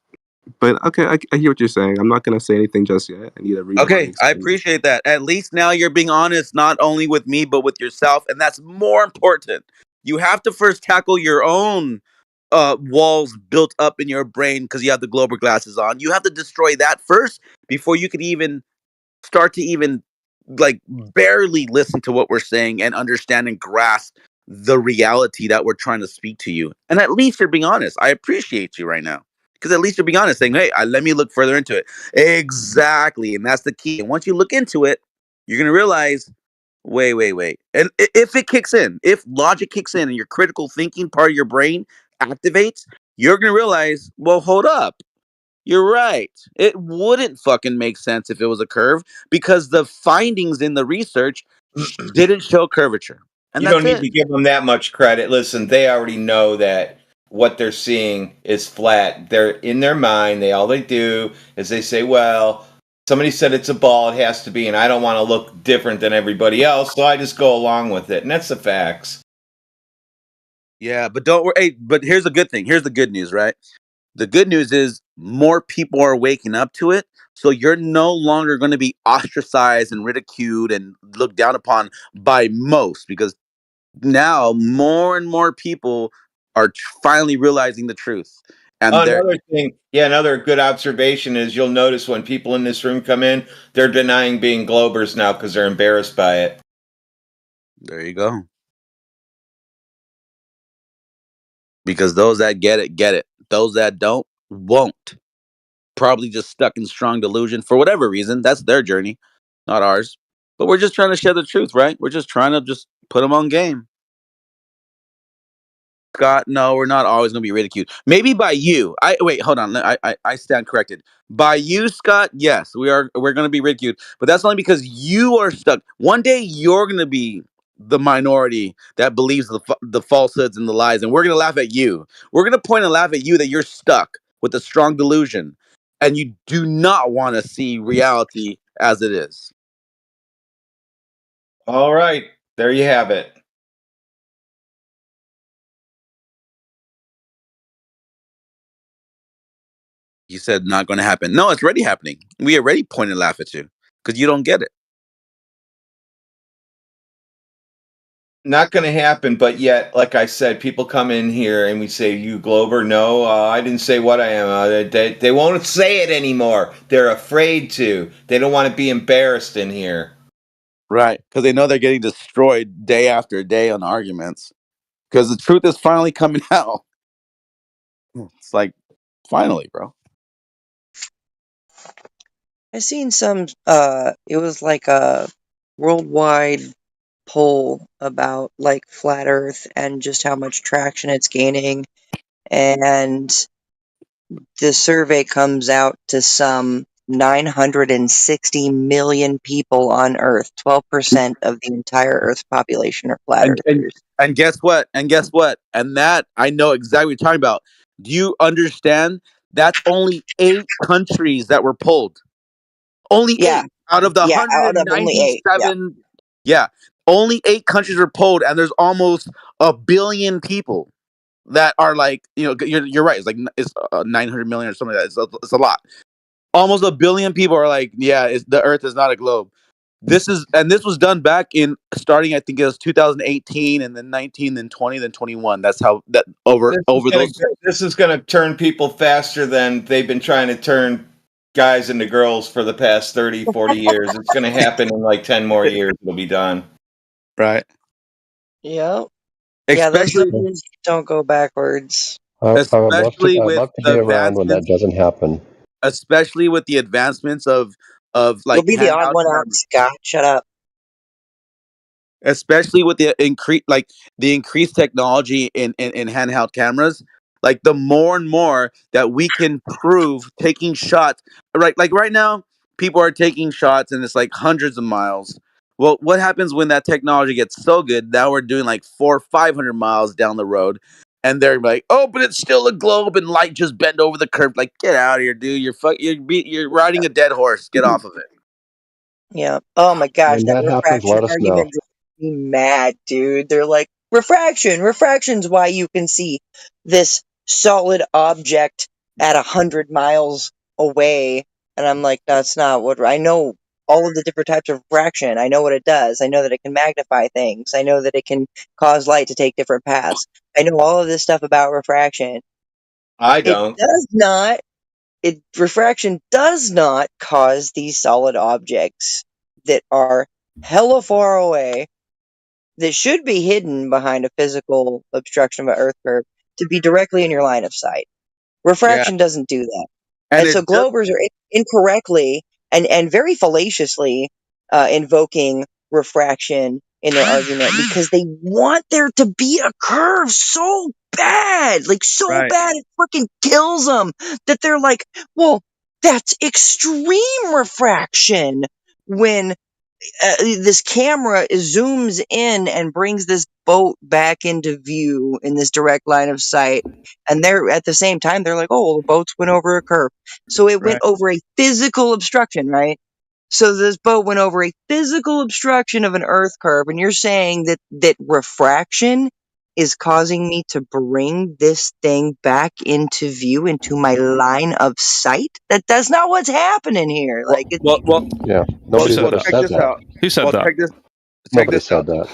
But okay, I hear what you're saying. I'm not gonna say anything just yet. I need to read. Okay, I appreciate that. At least now you're being honest, not only with me, but with yourself. And that's more important. You have to first tackle your own walls built up in your brain because you have the Glober glasses on. You have to destroy that first before you can even start to even like barely listen to what we're saying and understand and grasp the reality that we're trying to speak to you. And at least you're being honest. I appreciate you right now. Because at least you're being honest, saying, hey, let me look further into it. Exactly. And that's the key. And once you look into it, you're going to realize, wait. And if it kicks in, if logic kicks in and your critical thinking part of your brain activates, you're going to realize, well, hold up. You're right. It wouldn't fucking make sense if it was a curve because the findings in the research didn't show curvature. And You that's don't need it. to give them that much credit. Listen, they already know that what they're seeing is flat. They're in their mind. All they do is they say, well, somebody said it's a ball, it has to be, and I don't want to look different than everybody else, so I just go along with it. And that's the facts. Yeah, but don't worry. Hey, but here's the good thing. Here's the good news, right? The good news is more people are waking up to it. So you're no longer going to be ostracized and ridiculed and looked down upon by most because now more and more people are finally realizing the truth. And Another thing, another good observation is you'll notice when people in this room come in, they're denying being Globers now because they're embarrassed by it. there you go. Because those that get it, get it. Those that don't, won't. Probably just stuck in strong delusion for whatever reason. That's their journey, not ours. But we're just trying to share the truth, right? We're just trying to just put them on game. Scott, no, we're not always going to be ridiculed. Maybe by you. Wait, hold on. I stand corrected. By you, Scott, yes, we're going to be ridiculed. But that's only because you are stuck. One day you're going to be the minority that believes the falsehoods and the lies, and we're going to laugh at you. We're going to point and laugh at you that you're stuck with a strong delusion, and you do not want to see reality as it is. All right, there you have it. You said not going to happen. No, it's already happening. We already point and laugh at you because you don't get it. Not going to happen, but yet, like I said, people come in here and we say, "You Glober?" No, I didn't say what I am. They won't say it anymore. They're afraid to. They don't want to be embarrassed in here. Right, because they know they're getting destroyed day after day on arguments. Because the truth is finally coming out. It's like, finally, bro. I seen some it was like a worldwide poll about like flat earth and just how much traction it's gaining, and the survey comes out to some 960 million people on earth. 12% of the entire earth's population are flat earthers. And guess what? And that, I know exactly what you're talking about. Do you understand? That's only 8 countries that were polled. Only 8 out of the out of only 8. 197. Yeah, only 8 countries were polled, and there's almost 1 billion people that are like, you're right. It's like it's 900 million or something like that. It's a lot. Almost 1 billion people are like, yeah, the Earth is not a globe. This was done back in starting, I think it was 2018, and then 19, then 20, then 21. That's how that over those. This is going to turn people faster than they've been trying to turn guys into girls for the past 30, 40 years. It's going to happen in like 10 more years. It'll be done. Right. Yeah. Yeah, those numbers don't go backwards. I would love to be around when that doesn't happen. Especially with the advancements of like You'll be the odd one out, Scott. Shut up. Especially with the increased technology in handheld cameras, like the more and more that we can prove taking shots, right? Like right now, people are taking shots and it's like hundreds of miles. Well, what happens when that technology gets so good? Now we're doing like 400 or 500 miles down the road, and they're like, "Oh, but it's still a globe, and light just bent over the curve." Like, get out of here, dude! You're riding a dead horse. Get off of it. Yeah. Oh my gosh, When that that happens, refraction let us know. argument drives me mad, dude. They're like, refraction's why you can see this solid object at 100 miles away. And I'm like, that's not what I know. All of the different types of refraction. I know what it does. I know that it can magnify things. I know that it can cause light to take different paths. I know all of this stuff about refraction. I don't. Refraction does not cause these solid objects that are hella far away, that should be hidden behind a physical obstruction of an Earth curve, to be directly in your line of sight. Refraction doesn't do that. And so Globers are incorrectly and very fallaciously invoking refraction in their argument because they want there to be a curve so bad, like so Right. bad it freaking kills them that they're like, well, that's extreme refraction when this camera zooms in and brings this boat back into view in this direct line of sight. And they're at the same time, they're like, oh, well, the boats went over a curve. So it went over a physical obstruction, right? So this boat went over a physical obstruction of an earth curve. And you're saying that refraction is causing me to bring this thing back into view, into my line of sight? That's not what's happening here. Like, it's, Yeah, nobody's ever check said this that. out. Who said that? Check Nobody this said out.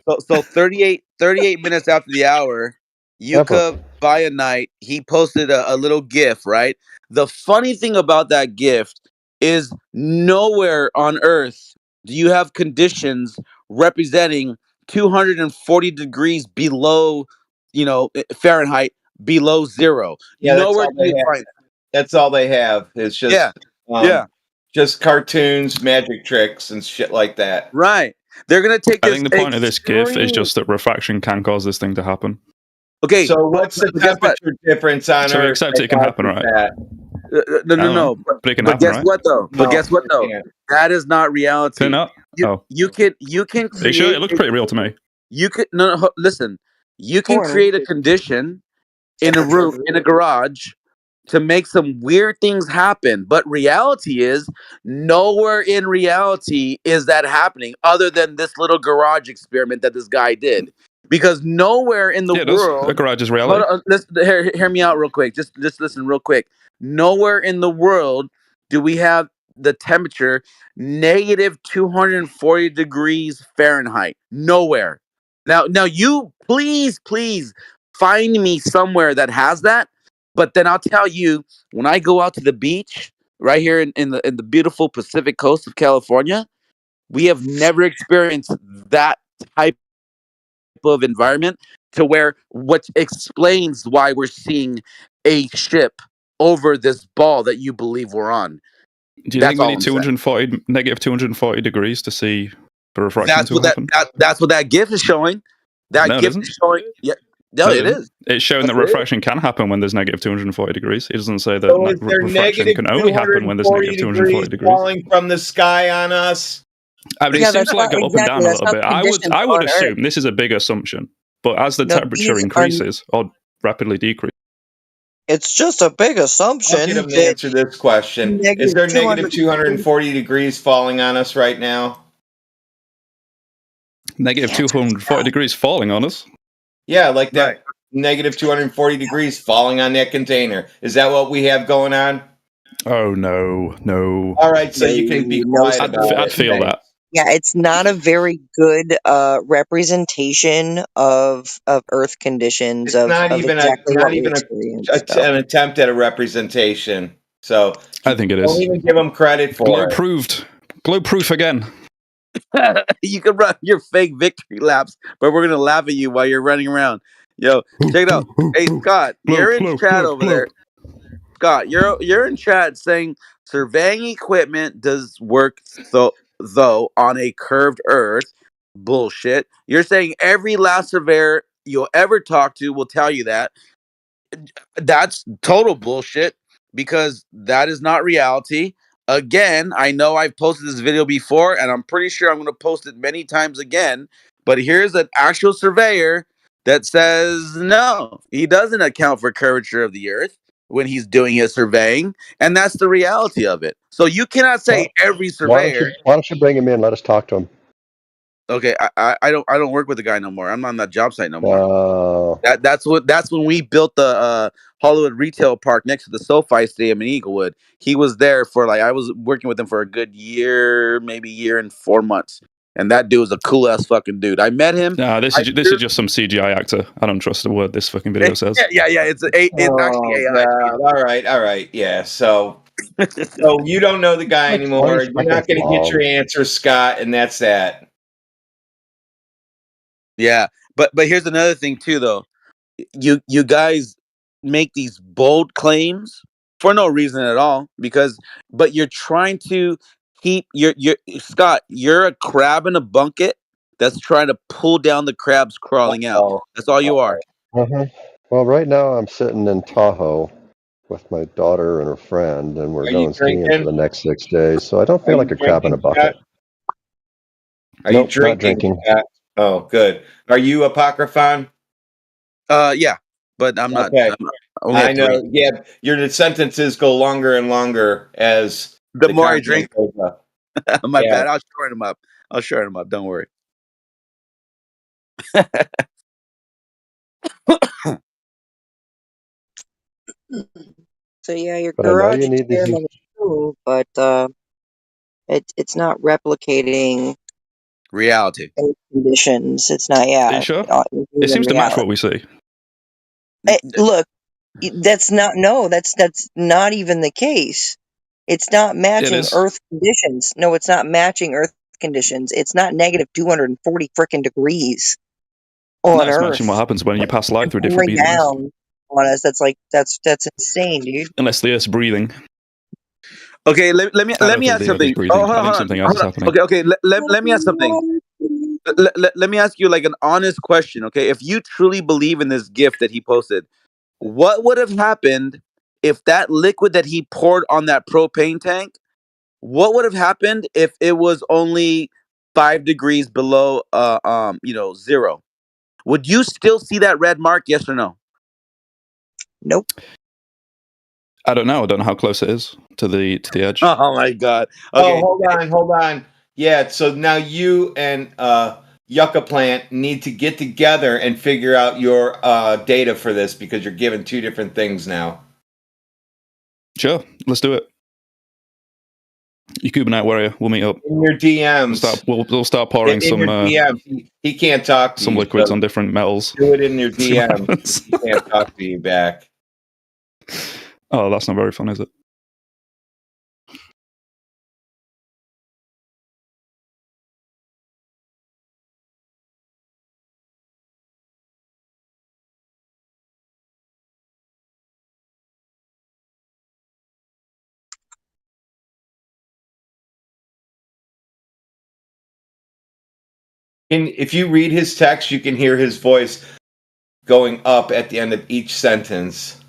that. So 38 minutes after the hour, Yuka by a night, he posted a little GIF, right? The funny thing about that GIF is nowhere on Earth do you have conditions representing 240 degrees below, Fahrenheit, below zero. Yeah, Nowhere do you find. That's all they have. It's just just cartoons, magic tricks, and shit like that. Right. They're gonna take I this. think the point of this GIF is just that refraction can cause this thing to happen. Okay. So what's the temperature difference on So we Earth? accept it can happen, right? No. But it can But happen, guess right? what though? No, Guess what it though? can't. That is not reality. They're not. You can Are create. you sure? It looks pretty real to me. You could listen. You can create a condition in a room, in a garage, to make some weird things happen. But reality is, nowhere in reality is that happening, other than this little garage experiment that this guy did. Because nowhere in the world, a garage is reality. Hold on, hear me out real quick. Just listen real quick. Nowhere in the world do we have the temperature negative 240 degrees Fahrenheit. Nowhere. Now you please find me somewhere that has that. But then I'll tell you, when I go out to the beach right here in the beautiful Pacific coast of California, we have never experienced that type of environment to where what explains why we're seeing a ship over this ball that you believe we're on. Do you think we need negative 240 degrees to see the refraction to happen? That's what that GIF is showing. That GIF is showing. Yeah. No, it is. It's showing that refraction can happen when there's negative 240 degrees. It doesn't say that So is there refraction can only happen when there's negative 240 degrees. Falling from the sky on us? I mean, it seems like go up and down a little bit. I would assume this is a big assumption, but as the temperature increases or rapidly decreases. It's just a big assumption. I'll get him to answer this question. Is there negative 240 degrees falling on us right now? Negative 240 degrees falling on us? Yeah, like that. Negative 240 degrees falling on that container. Is that what we have going on? Oh, no. All right, so you can be quiet about it. I'd feel that. Yeah, it's not a very good representation of Earth conditions. It's not even an attempt at a representation. So I think it is. Don't even give them credit for Glow it. proved. Glow proof again. You can run your fake victory laps, but we're gonna laugh at you while you're running around. Yo, check it out. Hey Scott, you're in chat over there. Scott, you're in chat saying surveying equipment does work though on a curved Earth. Bullshit. You're saying every last surveyor you'll ever talk to will tell you that. That's total bullshit because that is not reality. Again, I know I've posted this video before, and I'm pretty sure I'm going to post it many times again. But here's an actual surveyor that says no, he doesn't account for curvature of the Earth when he's doing his surveying, and that's the reality of it. So you cannot say every surveyor. Why don't you bring him in? Let us talk to him. Okay, I don't work with the guy no more. I'm not on that job site no more. Oh. That's when we built the Hollywood Retail Park next to the SoFi Stadium in Eaglewood. He was there for I was working with him for a good year, maybe year and 4 months. And that dude was a cool ass fucking dude. I met him. Nah, this is just some CGI actor. I don't trust the word this fucking video says. Yeah. It's actually AI. All right. Yeah. So you don't know the guy anymore. You're not going to get your answer, Scott, and that's that. Yeah, but here's another thing too, though. You guys make these bold claims for no reason at all but you're trying to keep you're Scott, you're a crab in a bucket that's trying to pull down the crabs crawling out. That's all you are. Uh-huh. Well, right now I'm sitting in Tahoe with my daughter and her friend, and we're Are you going skiing for drinking? the next 6 days. So I don't Are feel you like a crab in a drinking, bucket. Scott? Are you Nope, not drinking? drinking. Scott? Oh, good. Are you Apocryphon? Yeah, but I'm not. Okay. I'm only I at know. 3. Yeah, your sentences go longer and longer as The the more I content drink, goes up. my Yeah. bad. I'll shorten them up. Don't worry. So yeah, your But I know garage you need these. experiment is cool, but it's not replicating Reality. those conditions. It's not. Are you Yeah, sure? in It seems to match reality. what we see. Look, that's not. No, that's not even the case. It's not It matching is. Earth conditions. No, it's not matching Earth conditions. It's not negative 240 frickin' degrees No, on it's matching what Earth. happens when you pass light through different Pouring mediums. down on us. That's like that's insane, dude. Unless the Earth's breathing. Okay, let me I don't me think ask the Earth is something. breathing. Oh, hold I on, think hold on, something else is hold on. happening. Okay. Let me ask something. Let me ask you like an honest question. Okay, if you truly believe in this gift that he posted, what would have happened if that liquid that he poured on that propane tank? What would have happened if it was only 5 degrees below, 0? Would you still see that red mark? Yes or no? Nope. I don't know. I don't know how close it is to the edge. Oh my god. Oh, Okay. hold on. Yeah, so now you and Yucca Plant need to get together and figure out your data for this because you're given two different things now. Sure, let's do it. You Kubernetes warrior, we'll meet up. In your DMs. We'll start pouring in some. your DMs. He can't talk to some you. liquids so on different metals. do it in your See what DMs. happens. He can't talk to you back. Oh, that's not very fun, is it? And if you read his text, you can hear his voice going up at the end of each sentence.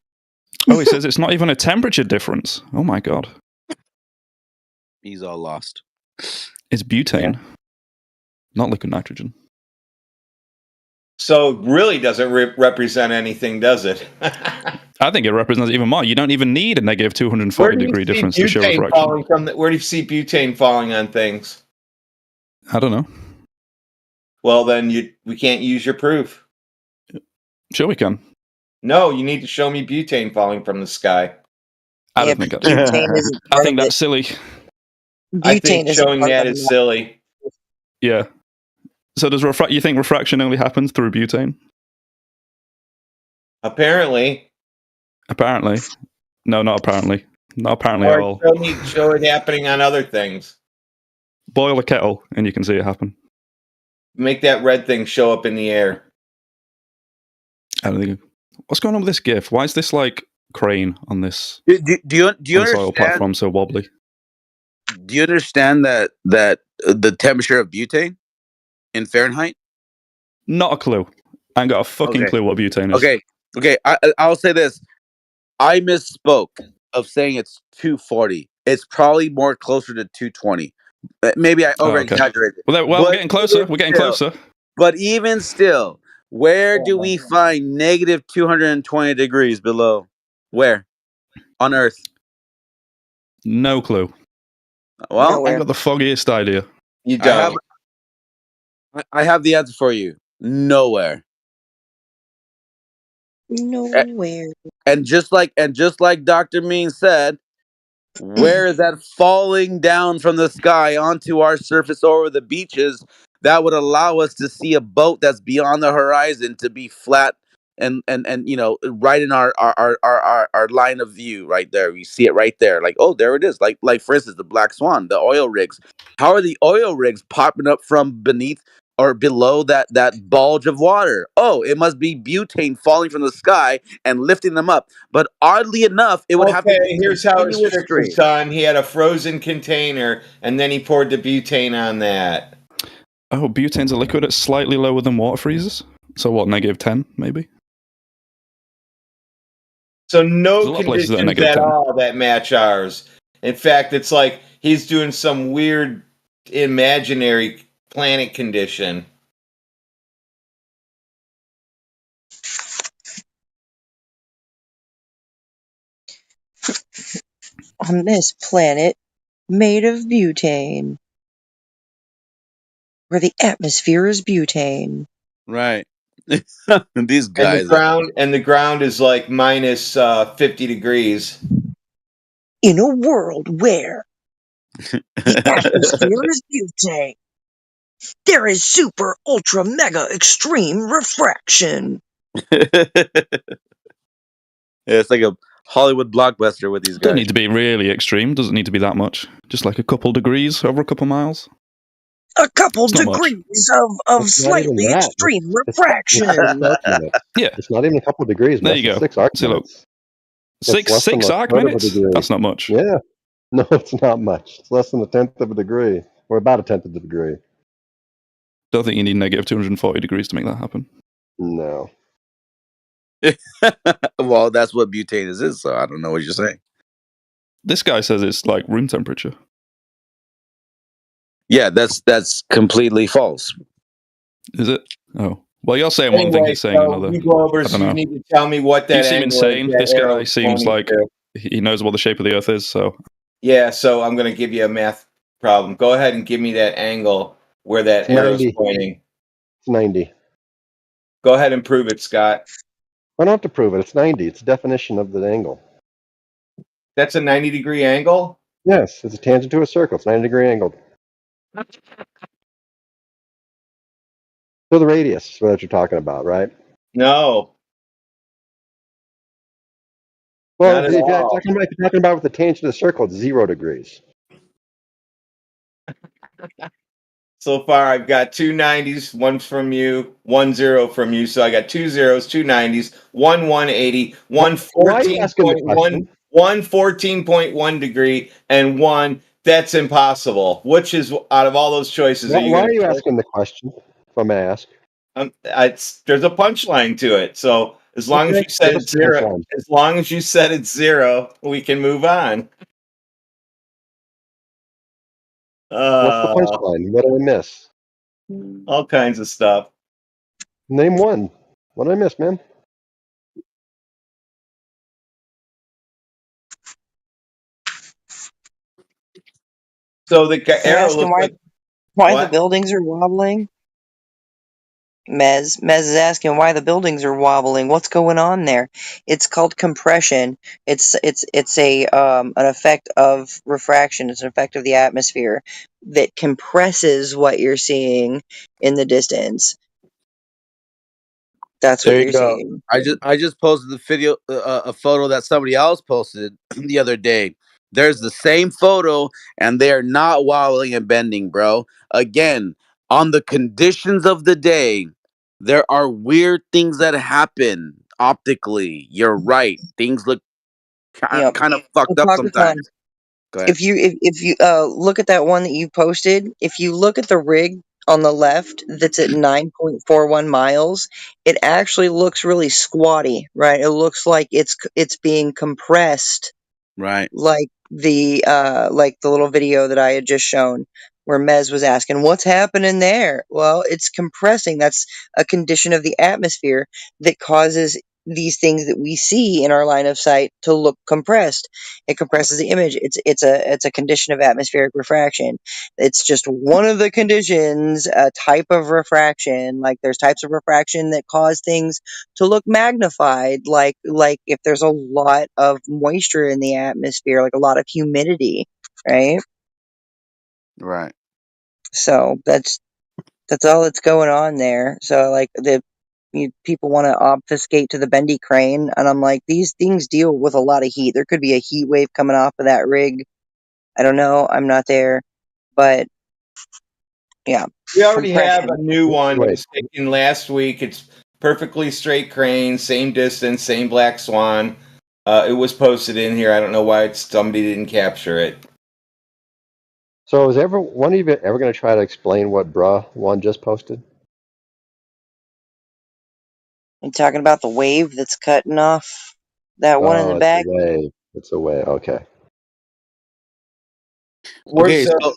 Oh, he says it's not even a temperature difference. Oh my god. He's all lost. It's butane, not liquid nitrogen. So it really doesn't represent anything, does it? I think it represents even more. You don't even need a negative 240 degree difference to show refraction. Where do you see butane falling on things? I don't know. Well, then we can't use your proof. Sure we can. No, you need to show me butane falling from the sky. I don't think that's butane isn't I part think of that's it. silly. I think Butane isn't showing part that of is it. silly. Yeah. So does you think refraction only happens through butane? Apparently. Apparently. No, not apparently. Not apparently at all. Show it happening on other things. Boil a kettle and you can see it happen. Make that red thing show up in the air. I don't think. What's going on with this GIF? Why is this like crane on this? Do you on this oil understand? platform so wobbly? Do you understand that the temperature of butane in Fahrenheit? Not a clue. I ain't got a fucking clue what butane is. Okay. I'll say this. I misspoke of saying it's 240. It's probably more closer to 220. Maybe I over exaggerated. Well, we're getting closer. We're getting closer. But even still, where do we find negative 220 degrees below? Where? On Earth? No clue. Well, I got the foggiest idea. You don't. I have the answer for you. Nowhere. Nowhere. And just like Dr. Mean said, where is that falling down from the sky onto our surface over the beaches that would allow us to see a boat that's beyond the horizon to be flat and right in our line of view right there. We see it right there. Like, oh, there it is. Like for instance, the Black Swan, the oil rigs. How are the oil rigs popping up from beneath or below that bulge of water. Oh, it must be butane falling from the sky and lifting them up. But oddly enough, it would have to Okay, be here's how his continuous trick was stream. done. He had a frozen container, and then he poured the butane on that. Oh, butane's a liquid. It's slightly lower than water freezes. So what, -10, maybe? So no There's a lot of places that are conditions at -10. all that match ours. In fact, it's like he's doing some weird imaginary planet condition. On this planet made of butane, where the atmosphere is butane. Right. These guys. And the ground is like minus 50 degrees. In a world where the atmosphere is butane, there is super ultra mega extreme refraction. It's like a Hollywood blockbuster with these guys. Doesn't need to be really extreme. Doesn't need to be that much. Just like a couple degrees over a couple miles. A couple It's not much. degrees of It's not even slightly that. extreme It's refraction. Yeah. It's not even a couple degrees. There man. you It's go. 6 arc See, look. minutes. It's less than Six a arc third of a minutes? degree. That's not much. Yeah. No, it's not much. It's less than a tenth of a degree, or about a tenth of a degree. Don't think you need -240 degrees to make that happen. No. Well, that's what butane is, so I don't know what you're saying. This guy says it's like room temperature. Yeah, that's completely false. Is it? Oh. Well, you're saying one thing, Anyway, he's saying so another. you Globers, I don't you know. need to tell me what that You seem angle is insane. that This guy arrow's seems pointing like to. he knows what the shape of the Earth is, so Yeah, so I'm going to give you a math problem. Go ahead and give me that angle where that It's arrow's 90. pointing. It's 90. Go ahead and prove it, Scott. I don't have to prove it. It's 90. It's the definition of the angle. That's a 90-degree angle? Yes, it's a tangent to a circle. It's 90-degree angle. So the radius is what you're talking about, right? No. Well, Not at if you're all. talking about with the tangent to the circle, it's 0 degrees. So far, I've got 2 90s, one from you, 1 0 from you. So I got 2 zeros, 2 90s, 1 180, 1 Why are you asking the 14.1, question? 1 14.1 degree, and 1 that's impossible. Which is out of all those choices? Why are you gonna asking the question, if I may ask? There's a punchline to it. So as long as Okay, you said give us it's the 0, punchline. as long as you said it's 0, we can move on. What's the punchline? What did I miss? All kinds of stuff. Name one. What did I miss, man? So the They're arrow asking looks like why the what? buildings are wobbling. Mez is asking why the buildings are wobbling. What's going on there? It's called compression. It's a an effect of refraction. It's an effect of the atmosphere that compresses what you're seeing in the distance. That's what There you you're go. seeing. I just posted the video, a photo that somebody else posted the other day. There's the same photo, and they are not wobbling and bending, bro. Again, on the conditions of the day, there are weird things that happen optically. You're right. Things look Yep. kind of fucked up Photographer, sometimes. Go ahead. if you look at that one that you posted, if you look at the rig on the left that's at 9.41 miles, it actually looks really squatty, right? It looks like it's being compressed, Right. like the little video that I had just shown where Mez was asking what's happening there. Well, it's compressing. That's a condition of the atmosphere that causes these things that we see in our line of sight to look compressed. It compresses the image. It's a condition of atmospheric refraction. It's just one of the conditions, a type of refraction. Like there's types of refraction that cause things to look magnified, like if there's a lot of moisture in the atmosphere, like a lot of humidity, right? Right. So that's all that's going on there. So like people want to obfuscate to the bendy crane, and I'm like, these things deal with a lot of heat. There could be a heat wave coming off of that rig. I don't know. I'm not there, but Yeah. We already have a Compression. new one. It Wait. was taken last week. It's perfectly straight crane, same distance, same black swan. It was posted in here. I don't know why somebody didn't capture it. So is one of you ever going to try to explain what Bruh one just posted? You talking about the wave that's cutting off that one in the Oh, it's a back? wave. It's a wave. Okay. Okay, so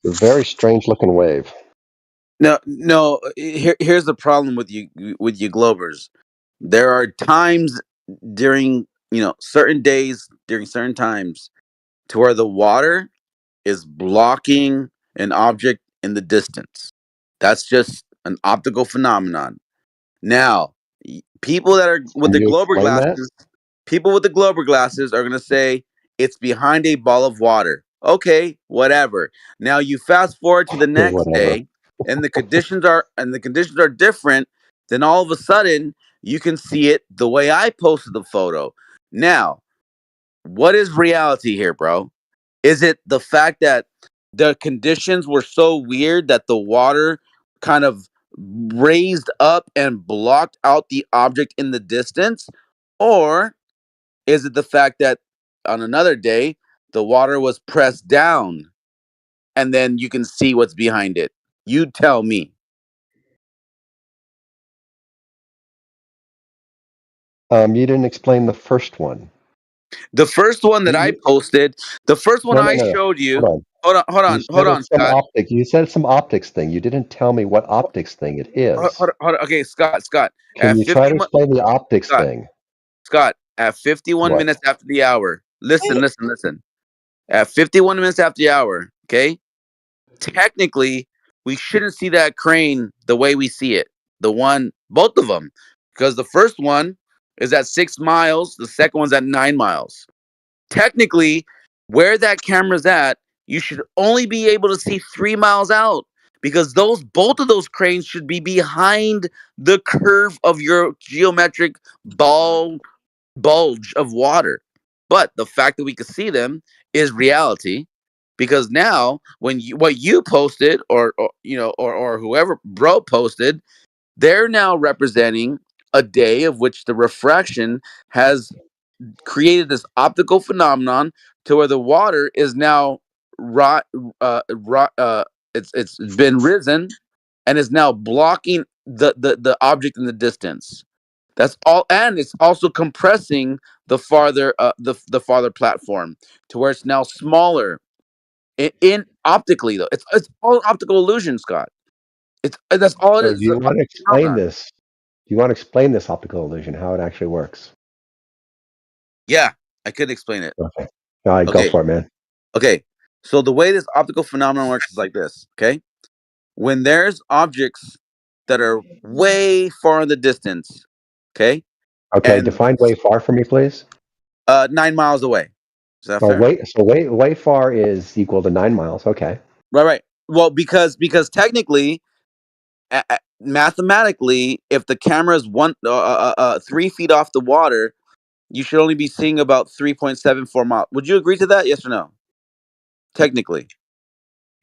It's a very strange looking wave. no. Here's the problem with you Globers. There are times during certain days during certain times to where the water is blocking an object in the distance. That's just an optical phenomenon. Now, people that are with Can the you Glober explain that? glasses, people with the Glober glasses are going to say it's behind a ball of water. Okay, whatever. Now you fast forward to the next Whatever. day, and the conditions are different. Then all of a sudden, you can see it the way I posted the photo. Now, what is reality here, bro? Is it the fact that the conditions were so weird that the water kind of raised up and blocked out the object in the distance? Or is it the fact that on another day, the water was pressed down and then you can see what's behind it? You tell me. You didn't explain the first one. The first one that I posted, the first one I No. showed you. Hold on. Hold on, Scott. You said some optics thing. You didn't tell me what optics thing it is. Hold on. Okay, Scott. Can you try to explain the optics Scott, thing? Scott, at 51 What? minutes after the hour. Listen. At 51 minutes after the hour, okay? Technically, we shouldn't see that crane the way we see it. Both of them. Because the first one is at 6 miles, the second one's at 9 miles. Technically, where that camera's at, you should only be able to see 3 miles out. Because both of those cranes should be behind the curve of your geometric bulge of water. But the fact that we could see them is reality, because now what you posted or whoever bro posted, they're now representing a day of which the refraction has created this optical phenomenon to where the water is now it's been risen and is now blocking the object in the distance. That's all, and it's also compressing the farther platform to where it's now smaller. In optically though, it's all optical illusion, Scott. That's all it So is. do you want to explain this? Do you want to explain this optical illusion, how it actually works? Yeah, I could explain it. Okay. All right, go for it, man. Okay, so the way this optical phenomenon works is like this. Okay, when there's objects that are way far in the distance, okay. Okay, define way far for me, please. 9 miles away. Is that fair? Way far is equal to 9 miles. Okay. Right. Well, because technically, mathematically, if the camera is 3 feet off the water, you should only be seeing about 3.74 miles. Would you agree to that? Yes or no? Technically.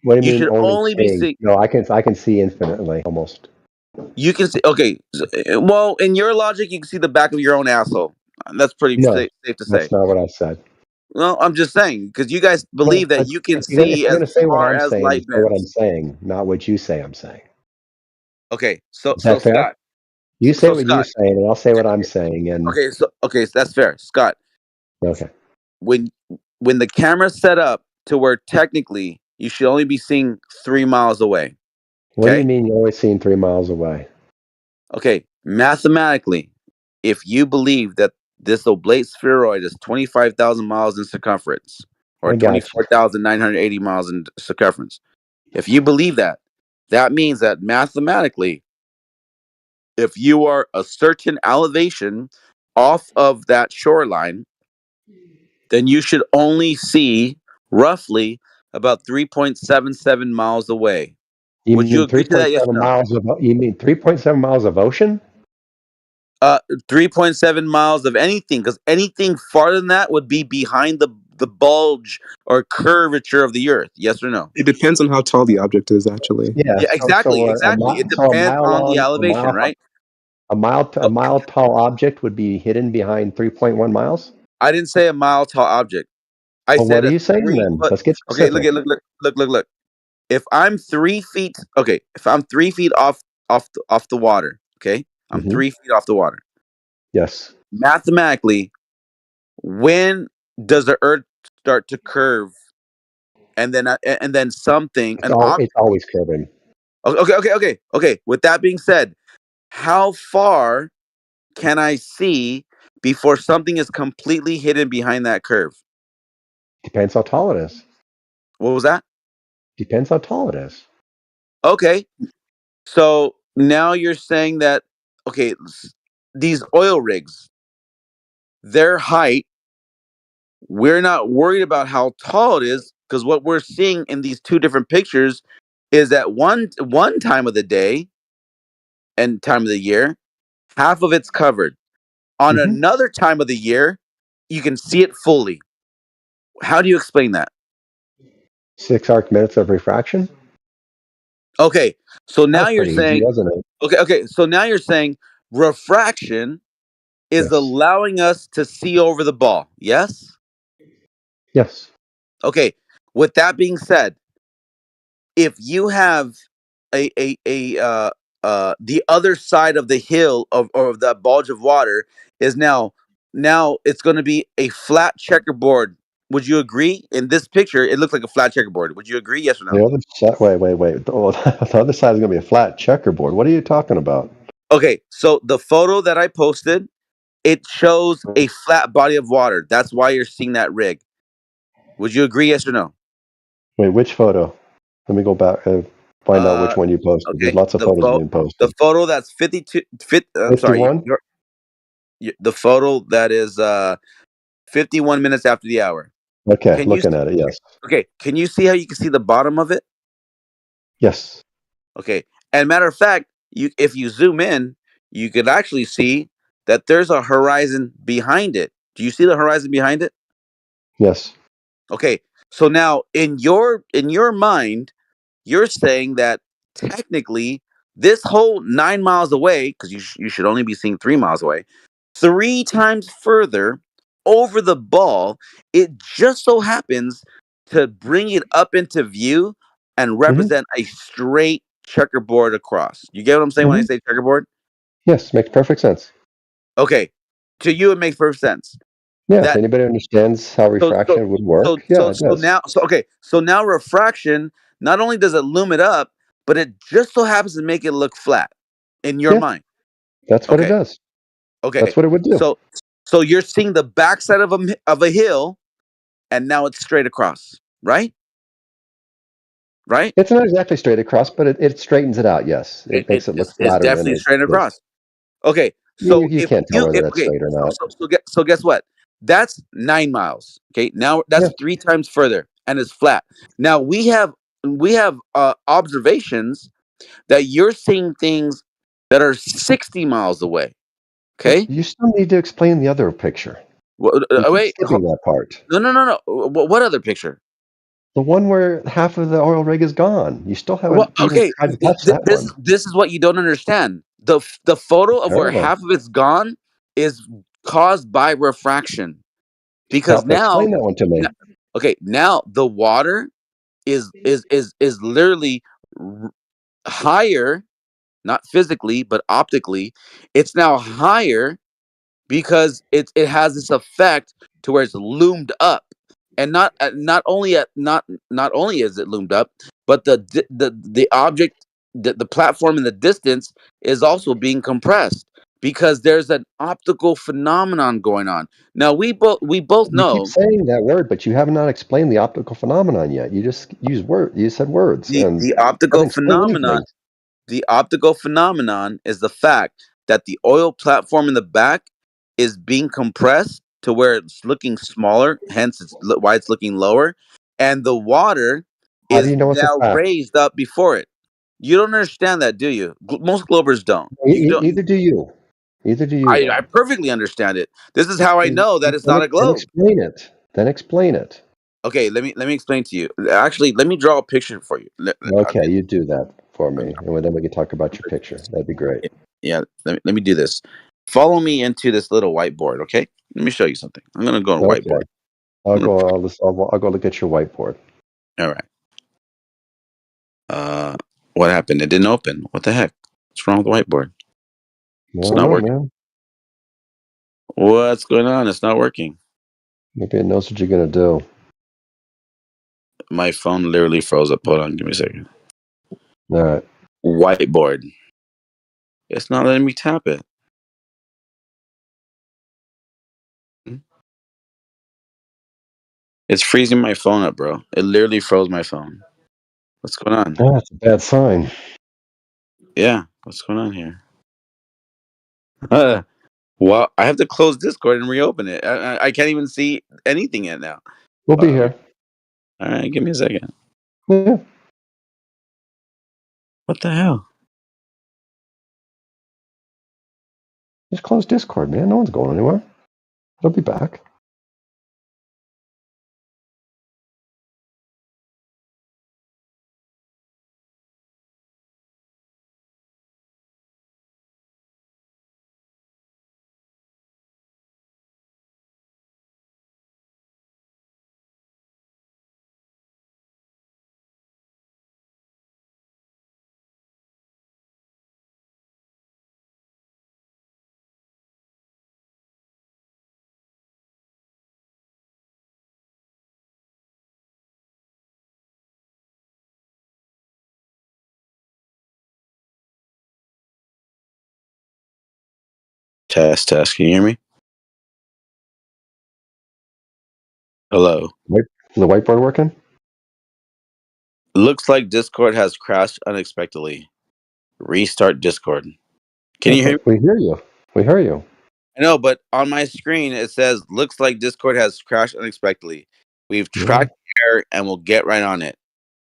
What do you mean should only be seeing? No, I can see infinitely almost. You can see. Okay. Well, in your logic, you can see the back of your own asshole. That's pretty safe to say. That's not what I said. Well, I'm just saying because you guys believe that you can see as far as light bends. What I'm saying, not what you say I'm saying. Okay, so fair? Scott, you say what you're saying, and I'll say what I'm saying. And so that's fair, Scott. Okay. When the camera's set up to where technically you should only be seeing 3 miles away. What do you mean you're always seeing 3 miles away? Okay, mathematically, if you believe that this oblate spheroid is 25,000 miles in circumference, or 24,980 miles in circumference, if you believe that, that means that mathematically, if you are a certain elevation off of that shoreline, then you should only see roughly about 3.77 miles away. Would you agree to that? Yes or no? You mean 3.7 miles of ocean? 3.7 miles of anything, because anything farther than that would be behind the bulge or curvature of the Earth? Yes or no? It depends on how tall the object is, actually. Yeah. Yeah, exactly. So Exactly. It so a depends mile on the long, elevation, right? a mile tall object would be hidden behind 3.1 miles. I didn't say a mile tall object. I Well, said what are a you saying 3 then? foot. Let's get Okay, specific. look. If I'm 3 feet, okay, if I'm 3 feet off the water, okay, I'm Mhm. 3 feet off the water. Yes. Mathematically, when does the Earth start to curve, and then something It's always curving. Okay. With that being said, how far can I see before something is completely hidden behind that curve? Depends how tall it is. What was that? Depends how tall it is. Okay. So now you're saying that, okay, these oil rigs, their height, we're not worried about how tall it is, because what we're seeing in these two different pictures is that one time of the day and time of the year, half of it's covered. On another time of the year, you can see it fully. How do you explain that? 6 arc minutes of refraction. Okay, so now That's you're pretty easy, saying, wasn't it? okay, so now you're saying refraction is Yes. allowing us to see over the ball. Yes? Yes. Okay, with that being said, if you have the other side of the hill of that bulge of water is now it's going to be a flat checkerboard. Would you agree? In this picture, it looks like a flat checkerboard. Would you agree? Yes or no? The other side, wait. Oh, the other side is going to be a flat checkerboard. What are you talking about? Okay, so the photo that I posted, it shows a flat body of water. That's why you're seeing that rig. Would you agree? Yes or no? Wait, which photo? Let me go back and find out which one you posted. There's Okay, lots of photos being posted. the photo that's 52. I'm sorry. 51? The photo that is 51 minutes after the hour. Okay, Can you looking at it. Yes. Okay, can you see how you can see the bottom of it? Yes. Okay, and matter of fact, if you zoom in, you could actually see that there's a horizon behind it. Do you see the horizon behind it? Yes. Okay, so now in your mind, you're saying that technically this whole 9 miles away, because you should only be seeing 3 miles away, 3 times further over the ball, it just so happens to bring it up into view and represent a straight checkerboard across. You get what I'm saying when I say checkerboard? Yes, makes perfect sense. Okay, to you it makes perfect sense. Yeah, if That anybody understands how refraction would work, yeah, it does. so now refraction, not only does it loom it up, but it just so happens to make it look flat in your Yeah. mind. That's what it does. Okay. That's what it would do. So you're seeing the backside of a hill, and now it's straight across, right? Right? It's not exactly straight across, but it straightens it out. Yes, it makes it look It's flatter. definitely straight across. Okay. So You if can't tell whether that's okay, straight or not. so guess what? That's 9 miles. Okay, now that's 3 times further, and it's flat. Now we have observations that you're seeing things that are 60 miles away. Okay. You still need to explain the other picture. Well, You keep wait. skipping that part. No. What other picture? The one where half of the oil rig is gone. You still haven't even tried to touch that one. This is what you don't understand. The photo of where half of it's gone is caused by refraction, because now explain that one to me. Now the water is literally higher, not physically but optically. It's now higher because it has this effect to where it's loomed up, and not only is it loomed up, but the object, the platform in the distance is also being compressed, because there's an optical phenomenon going on. Now we both You know keep saying that word, but you have not explained the optical phenomenon yet. You just use words. You said words. And the you optical haven't explained phenomenon. anything. The optical phenomenon is the fact that the oil platform in the back is being compressed to where it's looking smaller, hence why it's looking lower, and the water How do is you know it's a now fact? raised up before it. You don't understand that, do you? Most Globers don't. You don't. Neither do you. Neither do you. I perfectly understand it. This is how I know that it's not a Then globe. explain it. Then explain it. Okay, let me explain to you. Actually, let me draw a picture for you. Okay, you do that for me, and then we can talk about your picture. That'd be great. Yeah, let me do this. Follow me into this little whiteboard, okay? Let me show you something. I'm gonna go on Okay. whiteboard. I'll go look at your whiteboard. All right. What happened? It didn't open. What the heck? What's wrong with the whiteboard? It's not working. Man. What's going on? It's not working. Maybe it knows what you're gonna do. My phone literally froze up. Hold on, give me a second. All right. Whiteboard. It's not letting me tap it. It's freezing my phone up, bro. It literally froze my phone. What's going on? Oh, that's a bad sign. Yeah, what's going on here? Well, I have to close Discord and reopen it. I can't even see anything yet now. We'll be here. All right, give me a second. Yeah. What the hell? Just close Discord, man. No one's going anywhere. It'll be back. Test. Can you hear me? Hello. Is the whiteboard working? Looks like Discord has crashed unexpectedly. Restart Discord. Can you hear me? We hear you. We hear you. I know, but on my screen it says, looks like Discord has crashed unexpectedly. We've tracked the error and we'll get right on it.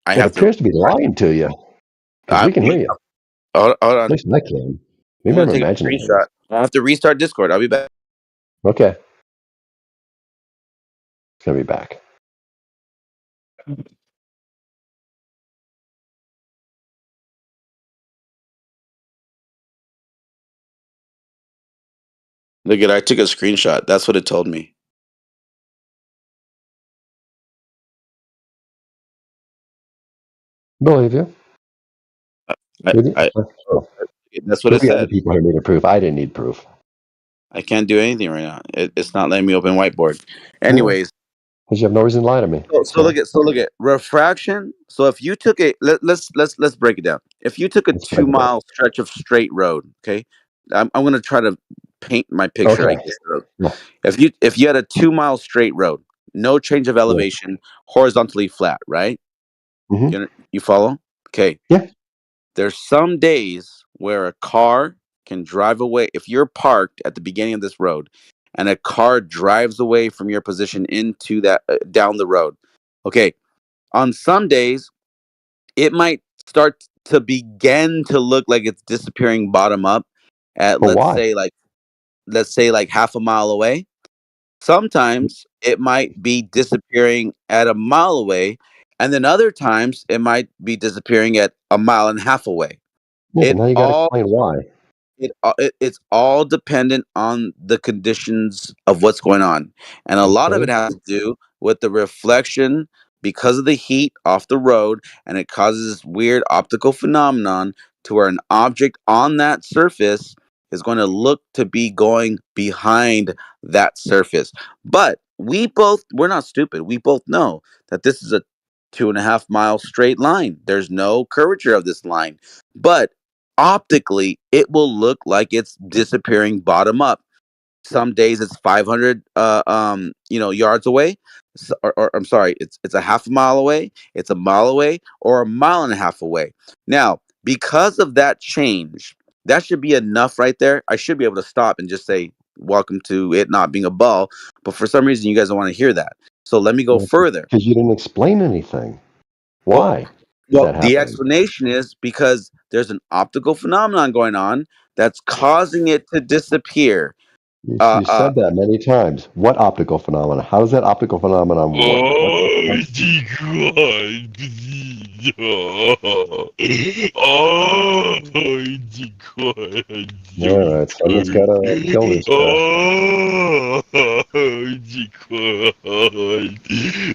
It appears to be lying to you. Because we can hear you. Hold on. At least I can. I'm Maybe gonna I'm take a imagining it. screenshot. I have to restart Discord. I'll be back. Okay. It's gonna be back. Look at, I took a screenshot. That's what it told me. Believe you. That's what it Could be other said. people who needed proof. I didn't need proof. I can't do anything right now. It's not letting me open whiteboard. Anyways, Because you have no reason to lie to me. so look at refraction. So if you took a let's break it down. If you took a 2 mile stretch of straight road, okay, I'm going to try to paint my picture. Okay. I guess. If you had a 2 mile straight road, no change of elevation, horizontally flat, right? Mm-hmm. You follow? Okay. Yeah. There's some days where a car can drive away. If you're parked at the beginning of this road and a car drives away from your position into that down the road. Okay. On some days, it might start to begin to look like it's disappearing bottom up at let's say like half a mile away. Sometimes it might be disappearing at a mile away, and then other times it might be disappearing at a mile and a half away. Yeah, but now you got to explain why. It's all dependent on the conditions of what's going on, and a lot of it has to do with the reflection because of the heat off the road, and it causes this weird optical phenomenon to where an object on that surface is going to look to be going behind that surface. But we're not stupid. We both know that this is a 2.5 mile straight line. There's no curvature of this line, but optically it will look like it's disappearing bottom up. Some days it's 500 yards away, or I'm sorry, it's a half a mile away, it's a mile away, or a mile and a half away. Now, because of that change, that should be enough right there. I should be able to stop and just say welcome to it not being a ball, but for some reason you guys don't want to hear that. So let me go further. Because you didn't explain anything. Why? Well, the explanation is because there's an optical phenomenon going on that's causing it to disappear. You said that many times. What optical phenomenon? How does that optical phenomenon work? All right, someone's got to kill this guy.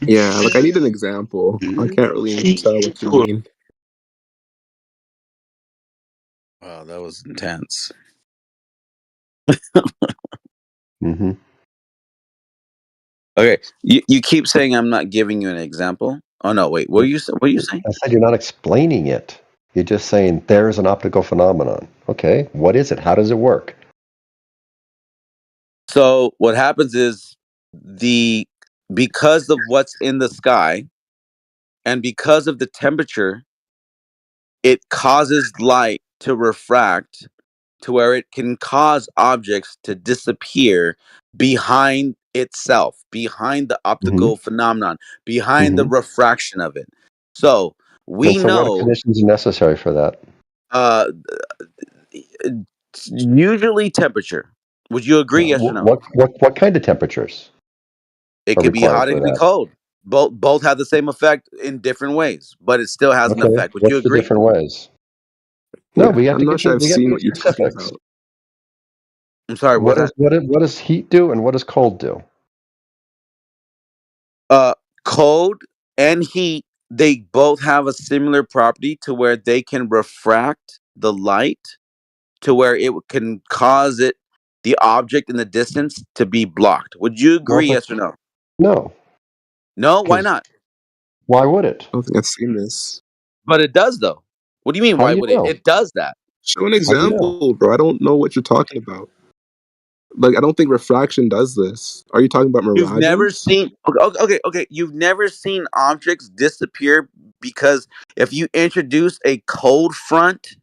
Yeah, like I need an example. I can't really tell what you mean. Wow, that was intense. Mm-hmm. Okay, you keep saying I'm not giving you an example. Oh no, wait. What are you saying? I said you're not explaining it. You're just saying there's an optical phenomenon. Okay, what is it? How does it work? So what happens is because of what's in the sky and because of the temperature, it causes light to refract to where it can cause objects to disappear behind itself, behind the optical phenomenon, behind the refraction of it. So we And so what know conditions are necessary for that? Usually temperature. Would you agree? Yes or no? What kind of temperatures? It are could be required hot, it for could be that? cold. Both have the same effect in different ways, but it still has an Okay, effect. Would you what's the agree? different ways? No, Yeah, we have I'm to not get sure to I've we have to seen get what you're talking specifics. about. I'm sorry. What does heat do and what does cold do? Cold and heat, they both have a similar property to where they can refract the light to where it can cause the object in the distance to be blocked. Would you agree? Yes or no? No. No, why not? Why would it? I don't think I've seen this. But it does though. What do you mean? How Why do you would it? know? It does that. Show an How do you know? example, bro. I don't know what you're talking about. Like, I don't think refraction does this. Are you talking about You've never mirages? seen okay. You've never seen objects disappear because if you introduce a cold front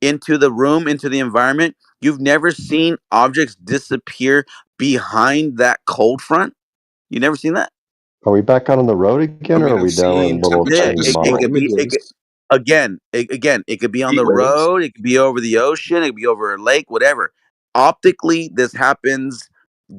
into the room, into the environment, you've never seen objects disappear behind that cold front. You never seen that? Are we back out on the road I again, or mean, are I've we down in seen little Yeah, temperature tiny it destroy model? could be. images. Again, it could be on Heat the waves. road. It could be over the ocean. It could be over a lake. Whatever. Optically, this happens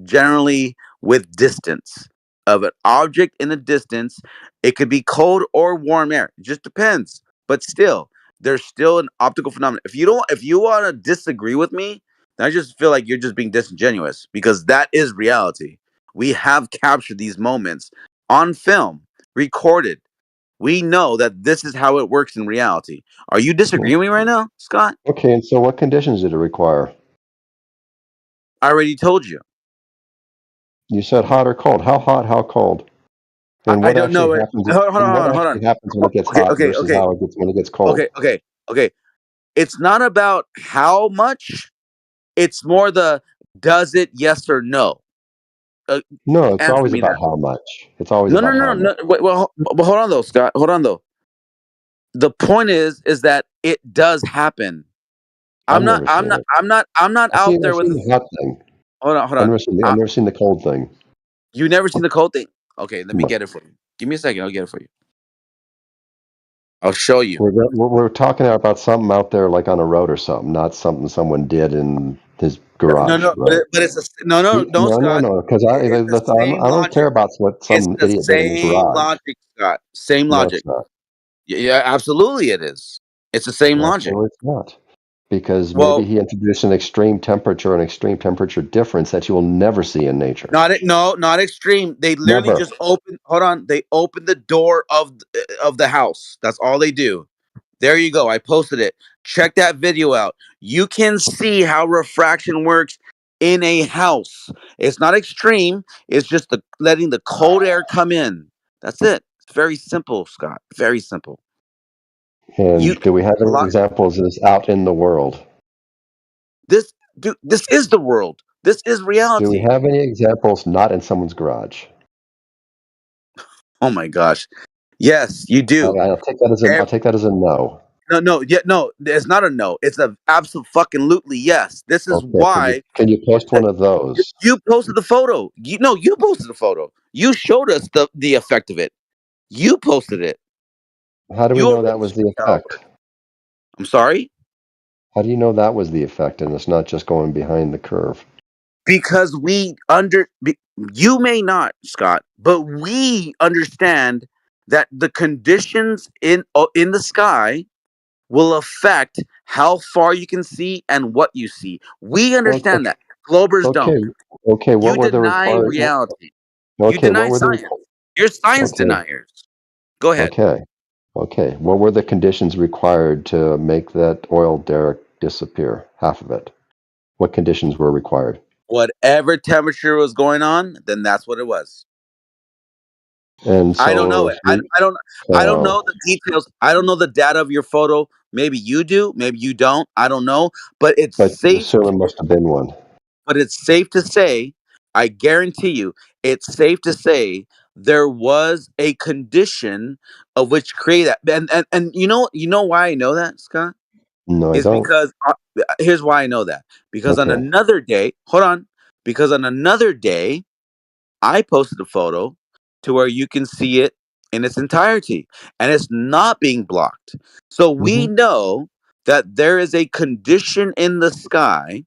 generally with distance of an object in a distance. It could be cold or warm air. It just depends. But still, there's still an optical phenomenon. If you want to disagree with me, then I just feel like you're just being disingenuous because that is reality. We have captured these moments on film, recorded. We know that this is how it works in reality. Are you disagreeing with me right now, Scott? Okay, and so what conditions did it require? I already told you. You said hot or cold. How hot? How cold? And I what don't know. actually happens? Hold And what on. actually happens when it gets Okay, hot okay, versus okay, how it gets when it gets cold? okay. It's not about how much. It's more the does it yes or no. No, it's Answer always me about that. how much. It's always No, about how much. Wait, well, hold on though, Scott. Hold on though. The point is that it does happen. I've I'm not. never I'm seen not. it. I'm not. I'm not I've out there with. seen the hot thing. Hold on. I've never seen the cold thing. You never seen the cold thing? Okay, let me No. get it for you. Give me a second. I'll get it for you. I'll show you. We're talking about something out there like on a road or something, not something someone did in his garage. No, right? but it's no, Scott. No, because I It's the same don't logic. care about what It's some the idiot did in his same garage. logic, Scott. Same No, logic. it's not. Yeah, absolutely, it is. It's the same logic. Absolutely, it's not. Because Well, maybe he introduced an extreme temperature difference that you will never see in nature. not extreme. They literally Never. just open. Hold on, they open the door of the house. That's all they do. There you go. I posted it. Check that video out. You can see how refraction works in a house. It's not extreme. It's just letting the cold air come in. That's it. It's very simple, Scott. Very simple. And do we have any examples of this out in the world? This is the world. This is reality. Do we have any examples not in someone's garage? Oh my gosh. Yes, you do. I'll take that as a no. No. It's not a no. It's a absolute fucking lootly yes. This is Okay, why. Can you post one of those? You posted the photo. You posted the photo. You showed us the effect of it. You posted it. How do we know that was the effect? I'm sorry? How do you know that was the effect and it's not just going behind the curve? Because you may not, Scott, but we understand that the conditions in the sky will affect how far you can see and what you see. We understand that. Globers don't. Okay. What You were the deny required? reality. You Okay. deny What were the? science. You're science Okay. deniers. Go ahead. Okay. Okay. What were the conditions required to make that oil derrick disappear? Half of it. What conditions were required? Whatever temperature was going on, then that's what it was. And I don't know so, it. I don't know the details. I don't know the data of your photo. Maybe you do. Maybe you don't. I don't know. But it's but safe. there must have been one. But it's safe to say, I guarantee you, it's safe to say there was a condition of which created that. And you know why I know that, Scott? No, I Is don't. because here's why I know that. Because on Okay. another day, hold on. Because on another day, I posted a photo to where you can see it in its entirety, and it's not being blocked. So we know that there is a condition in the sky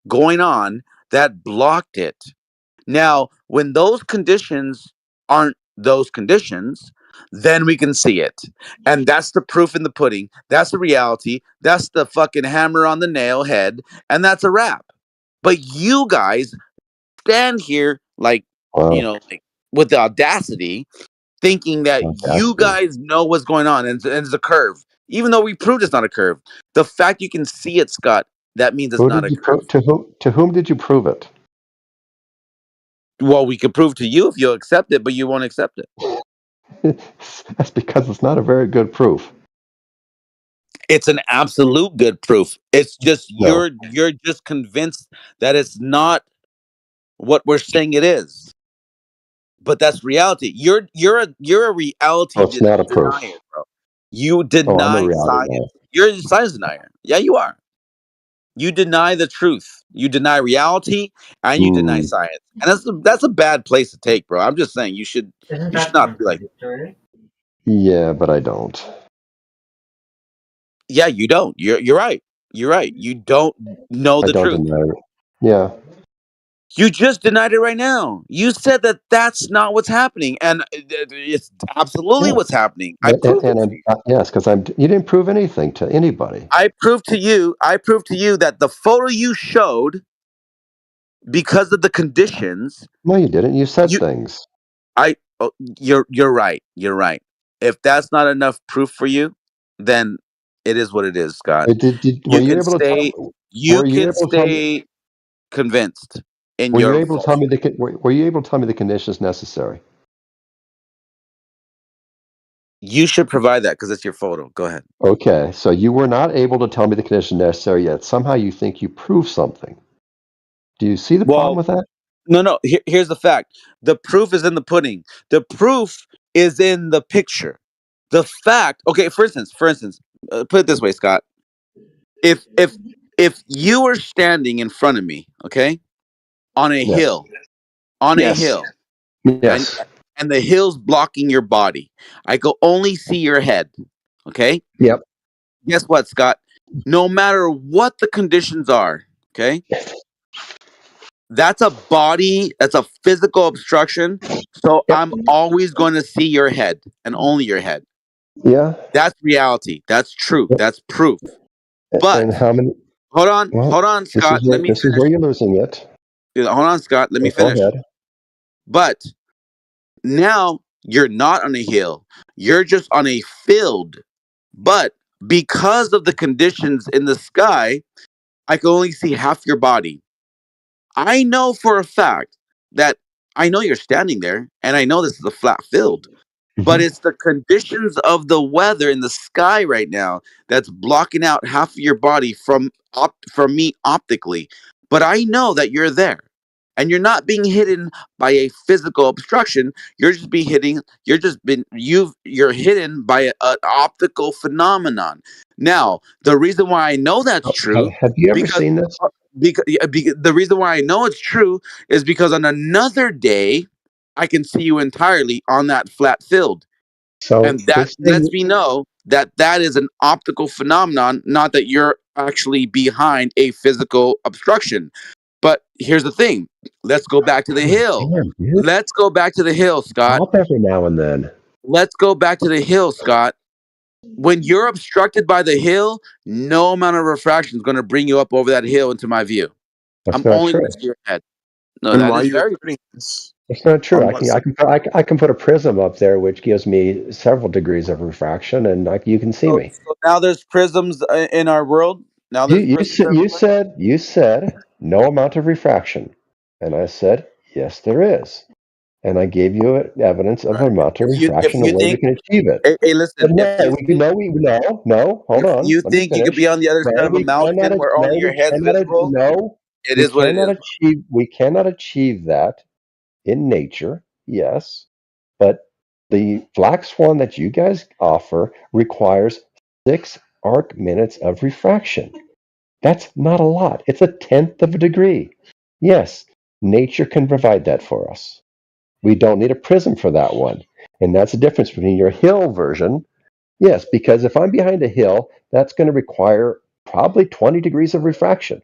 going on that blocked it. Now, when those conditions aren't those conditions, then we can see it. And that's the proof in the pudding. That's the reality. That's the fucking hammer on the nail head. And that's a wrap. But you guys stand here like, like with the audacity, thinking that you guys know what's going on and it's a curve. Even though we proved it's not a curve. The fact you can see it, Scott, that means it's Who not did a you curve. to whom did you prove it? Well, we could prove to you if you'll accept it, but you won't accept it. That's because it's not a very good proof. It's an absolute good proof. It's just No. you're just convinced that it's not what we're saying it is. But that's reality. You're a reality Oh, it's not a proof. denier, bro. You I'm a deny reality science. You're a science denier. Yeah, you are. You deny the truth. You deny reality, and you deny science. And that's a bad place to take, bro. I'm just saying you should not be like. Yeah, but I don't. Yeah, you don't. You're right. You're right. You don't know I the don't truth. deny it. Yeah. You just denied it right now. You said that that's not what's happening, and it's absolutely Yeah. what's happening. I proved it to you. Yes, because you didn't prove anything to anybody. I proved to you that the photo you showed, because of the conditions. No, you didn't. You said things. You're right. You're right. If that's not enough proof for you, then it is what it is, Scott. Were you able to tell me? Convinced in Were you your able to tell me were you able to tell me the conditions necessary? You should provide that because it's your photo. Go ahead. Okay, so you were not able to tell me the conditions necessary yet. Somehow you think you proved something. Do you see the problem with that? No. Here's the fact. The proof is in the pudding. The proof is in the picture. The fact. Okay, for instance, put it this way, Scott. If you were standing in front of me, okay, on a hill, Yes. and the hill's blocking your body, I could only see your head, okay? Yep. Guess what, Scott? No matter what the conditions are, okay, that's a physical obstruction. So I'm always going to see your head and only your head. Yeah. That's reality. That's true. That's proof. But and how many? Hold on, Scott. Let me this finish. is where you're losing it. Hold on, Scott. Let me finish. Go ahead. But now you're not on a hill. You're just on a field. But because of the conditions in the sky, I can only see half your body. I know for a fact that I know you're standing there, and I know this is a flat field. But it's the conditions of the weather in the sky right now that's blocking out half of your body from me optically. But I know that you're there. And you're not being hidden by a physical obstruction. You're just being hidden. You're hidden by an optical phenomenon. Now, the reason why I know that's true. Have you ever seen this? Because the reason why I know it's true is because on another day, I can see you entirely on that flat field. So and that lets me know that is an optical phenomenon, not that you're actually behind a physical obstruction. But here's the thing. Let's go back to the hill. Damn, dude. Let's go back to the hill, Scott. Stop every now and then. Let's go back to the hill, Scott. When you're obstructed by the hill, no amount of refraction is going to bring you up over that hill into my view. That's I'm not only true. going to see your head. No, And that why is are you very reporting this? That's not true. On I what can put a prism up there, which gives me several degrees of refraction, and you can see me. So now there's prisms in our world. Now there's prisms everywhere? You said no amount of refraction, and I said yes, there is, and I gave you evidence of amount of refraction and way we can achieve it. Hey, listen. Hold on. You Let me think you could finish. be on the other side of a mountain where only your head's visible? It is what it is. We cannot achieve that in nature, yes, but the black swan that you guys offer requires 6 arc minutes of refraction. That's not a lot. It's 1/10 of a degree. Yes, nature can provide that for us. We don't need a prism for that one. And that's the difference between your hill version. Yes, because if I'm behind a hill, that's going to require probably 20 degrees of refraction.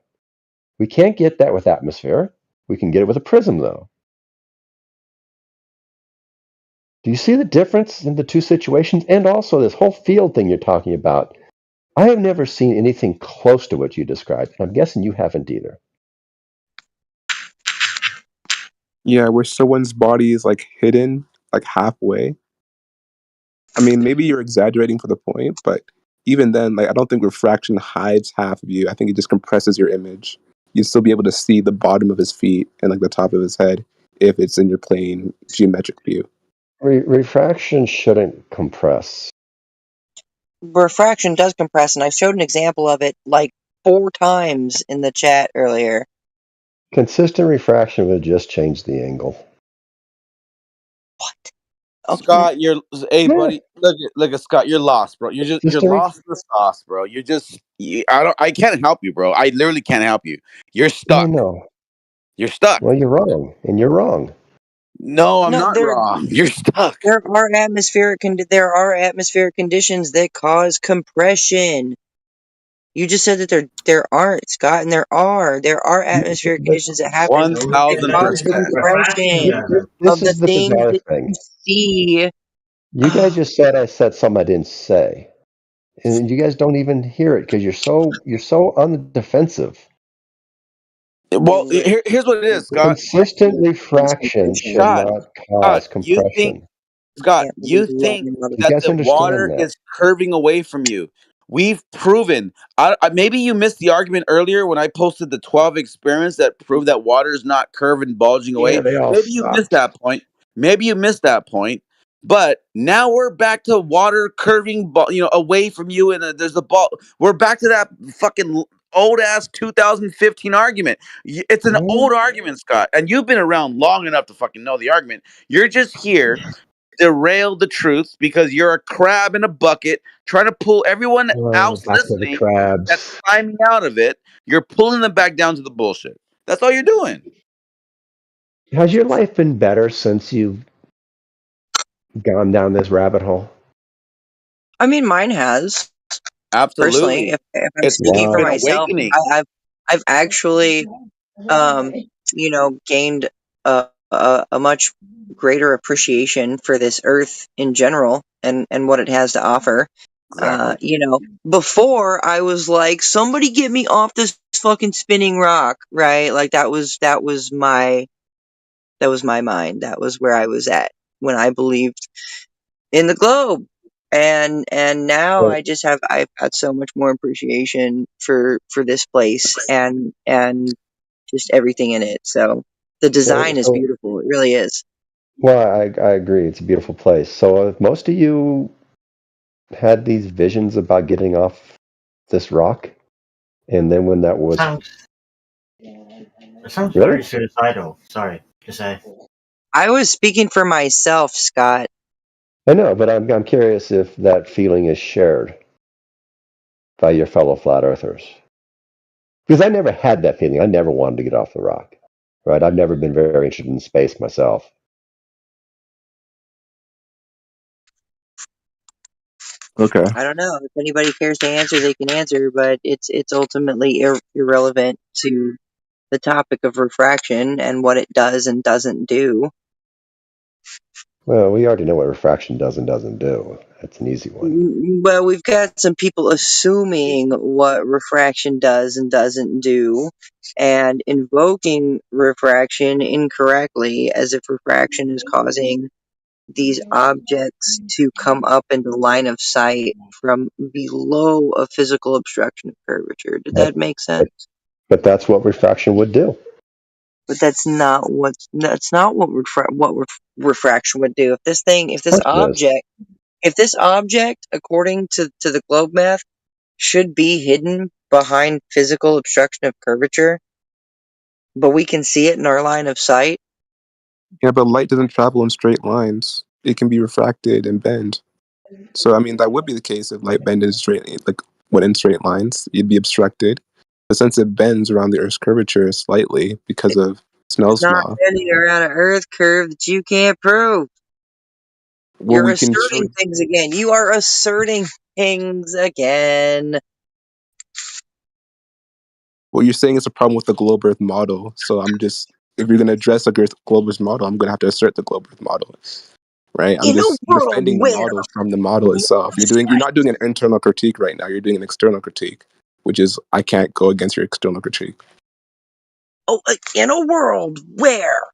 We can't get that with atmosphere. We can get it with a prism, though. Do you see the difference in the two situations? And also this whole field thing you're talking about. I have never seen anything close to what you described. And I'm guessing you haven't either. Yeah, where someone's body is like hidden, like halfway. I mean, maybe you're exaggerating for the point, but even then, like I don't think refraction hides half of you. I think it just compresses your image. You'd still be able to see the bottom of his feet and like the top of his head if it's in your plane geometric view. Refraction shouldn't compress. Refraction does compress, and I showed an example of it like 4 times in the chat earlier. Consistent refraction would just change the angle. What? Okay. Scott, buddy. Look at Scott. You're lost, bro. You're lost in the sauce, bro. I can't help you, bro. I literally can't help you. You're stuck. No. You're stuck. Well, you're wrong, and you're wrong. No, I'm not wrong. You're stuck. There are atmospheric conditions that cause compression. You just said that there aren't, Scott, and there are atmospheric conditions that happen that cause 1000%. compression This of the is the things bizarre that thing. you see. You guys just said I said something I didn't say, and you guys don't even hear it because you're so on the defensive. Well, here's what it is, Scott. Consistent refraction should not cause compression. Scott, you think that the water is curving away from you. We've proven. Maybe you missed the argument earlier when I posted the 12 experiments that prove that water is not curving, bulging away. Yeah, they all Maybe you missed that point. But now we're back to water curving, away from you, and there's a ball. We're back to that fucking old ass 2015 argument. It's an old argument, Scott, and you've been around long enough to fucking know the argument. You're just here to derail the truth because you're a crab in a bucket trying to pull everyone else listening that's climbing out of it. You're pulling them back down to the bullshit. That's all you're doing. Has your life been better since you've gone down this rabbit hole? I mean, mine has. Absolutely. Personally, if I'm speaking for myself, I've actually, gained a much greater appreciation for this earth in general and what it has to offer. Exactly. Before I was like, somebody get me off this fucking spinning rock, right? Like that was my mind. That was where I was at when I believed in the globe. And now I've had so much more appreciation for this place and just everything in it. So the design is beautiful. It really is. Well, I agree. It's a beautiful place. So most of you had these visions about getting off this rock, and then when that was It sounds very suicidal. Sorry to say. I was speaking for myself, Scott. I know, but I'm curious if that feeling is shared by your fellow flat earthers. Because I never had that feeling. I never wanted to get off the rock. Right? I've never been very interested in space myself. Okay. I don't know. If anybody cares to answer, they can answer, but it's ultimately irrelevant to the topic of refraction and what it does and doesn't do. Well, we already know what refraction does and doesn't do. That's an easy one. Well, we've got some people assuming what refraction does and doesn't do, and invoking refraction incorrectly as if refraction is causing these objects to come up into line of sight from below a physical obstruction of curvature. Did that make sense? But that's what refraction would do. But that's not what refraction would do. If this object, according to the globe math, should be hidden behind physical obstruction of curvature, but we can see it in our line of sight. Yeah, but light doesn't travel in straight lines. It can be refracted and bend. So, I mean, that would be the case if light bent in went in straight lines. You'd be obstructed. But since it bends around the Earth's curvature slightly because of Snell's It's not law, bending around an Earth curve that you can't prove. well, You're we can show. asserting things again. You are asserting things again. Well, you're saying it's a problem with the globe Earth model. So if you're going to address the globe Earth model, I'm going to have to assert the globe Earth model, right? I'm just defending the model from the model itself. You're not doing an internal critique right now. You're doing an external critique, which is I can't go against your external critique. Oh, in a world where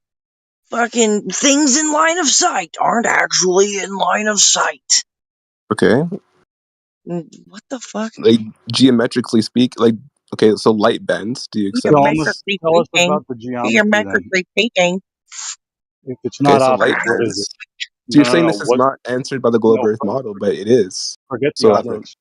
fucking things in line of sight aren't actually in line of sight. Okay. What the fuck? Like geometrically okay, so light bends. Do you accept this? Tell us about the geometry then. If it's not So light optics, what is bends. it? So you're saying No. this is not answered by the globe Earth model, but it is. Forget the So optics.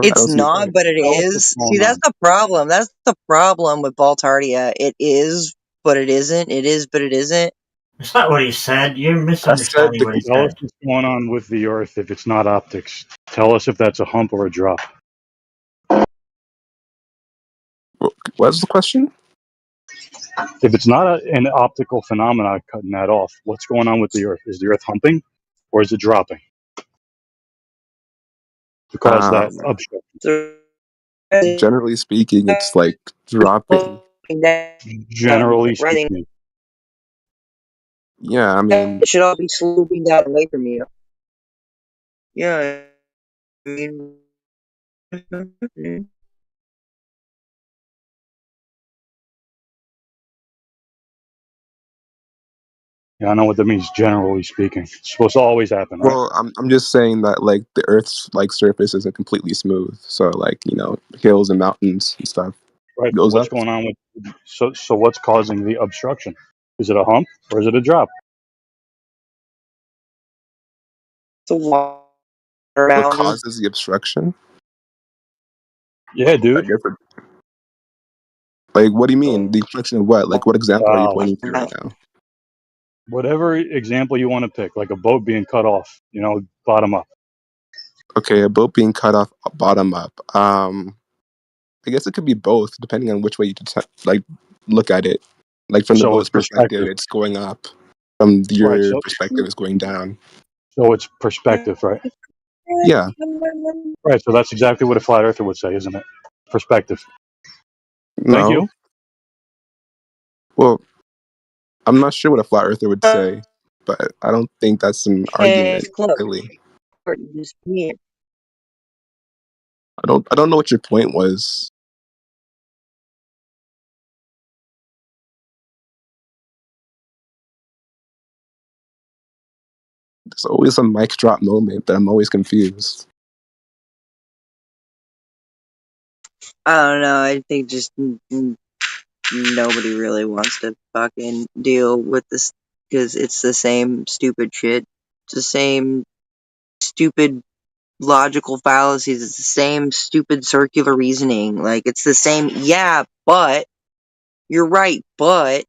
It's not, but it is. See, that's the problem. That's the problem with Baltardia. It is, but it isn't. It is, but it isn't. That's not what he said. You're misunderstanding what he Tell us said. what's going on with the Earth if it's not optics. Tell us if that's a hump or a drop. What's the question? If it's not an optical phenomenon cutting that off, what's going on with the Earth? Is the Earth humping or is it dropping? Because that obstruction. Generally speaking, it's like dropping. Generally speaking. Yeah, I mean, it should all be swooping down away from you. Yeah, I mean. Yeah, I know what that means. Generally speaking, it's supposed to always happen, right? well, I'm just saying that like the Earth's surface isn't completely smooth. So hills and mountains and stuff. Right. Goes What's up. going on with so what's causing the obstruction? Is it a hump or is it a drop? The water What causes the obstruction? Yeah, dude. Like, what do you mean? The obstruction of what? Like, what example are you pointing to right now? Whatever example you want to pick, like a boat being cut off, bottom up. Okay, a boat being cut off bottom up. I guess it could be both, depending on which way you look at it. Like from the boat's perspective, it's going up. From your perspective, it's going down. So it's perspective, right? Yeah. Right. So that's exactly what a flat earther would say, isn't it? Perspective. No. Thank you. Well, I'm not sure what a flat earther would say, but I don't think that's an argument. Really. I don't know what your point was. There's always a mic drop moment, but I'm always confused. I don't know. I think just nobody really wants to fucking deal with this because it's the same stupid shit. It's the same stupid logical fallacies. It's the same stupid circular reasoning. Like, it's the same, yeah, but you're right, but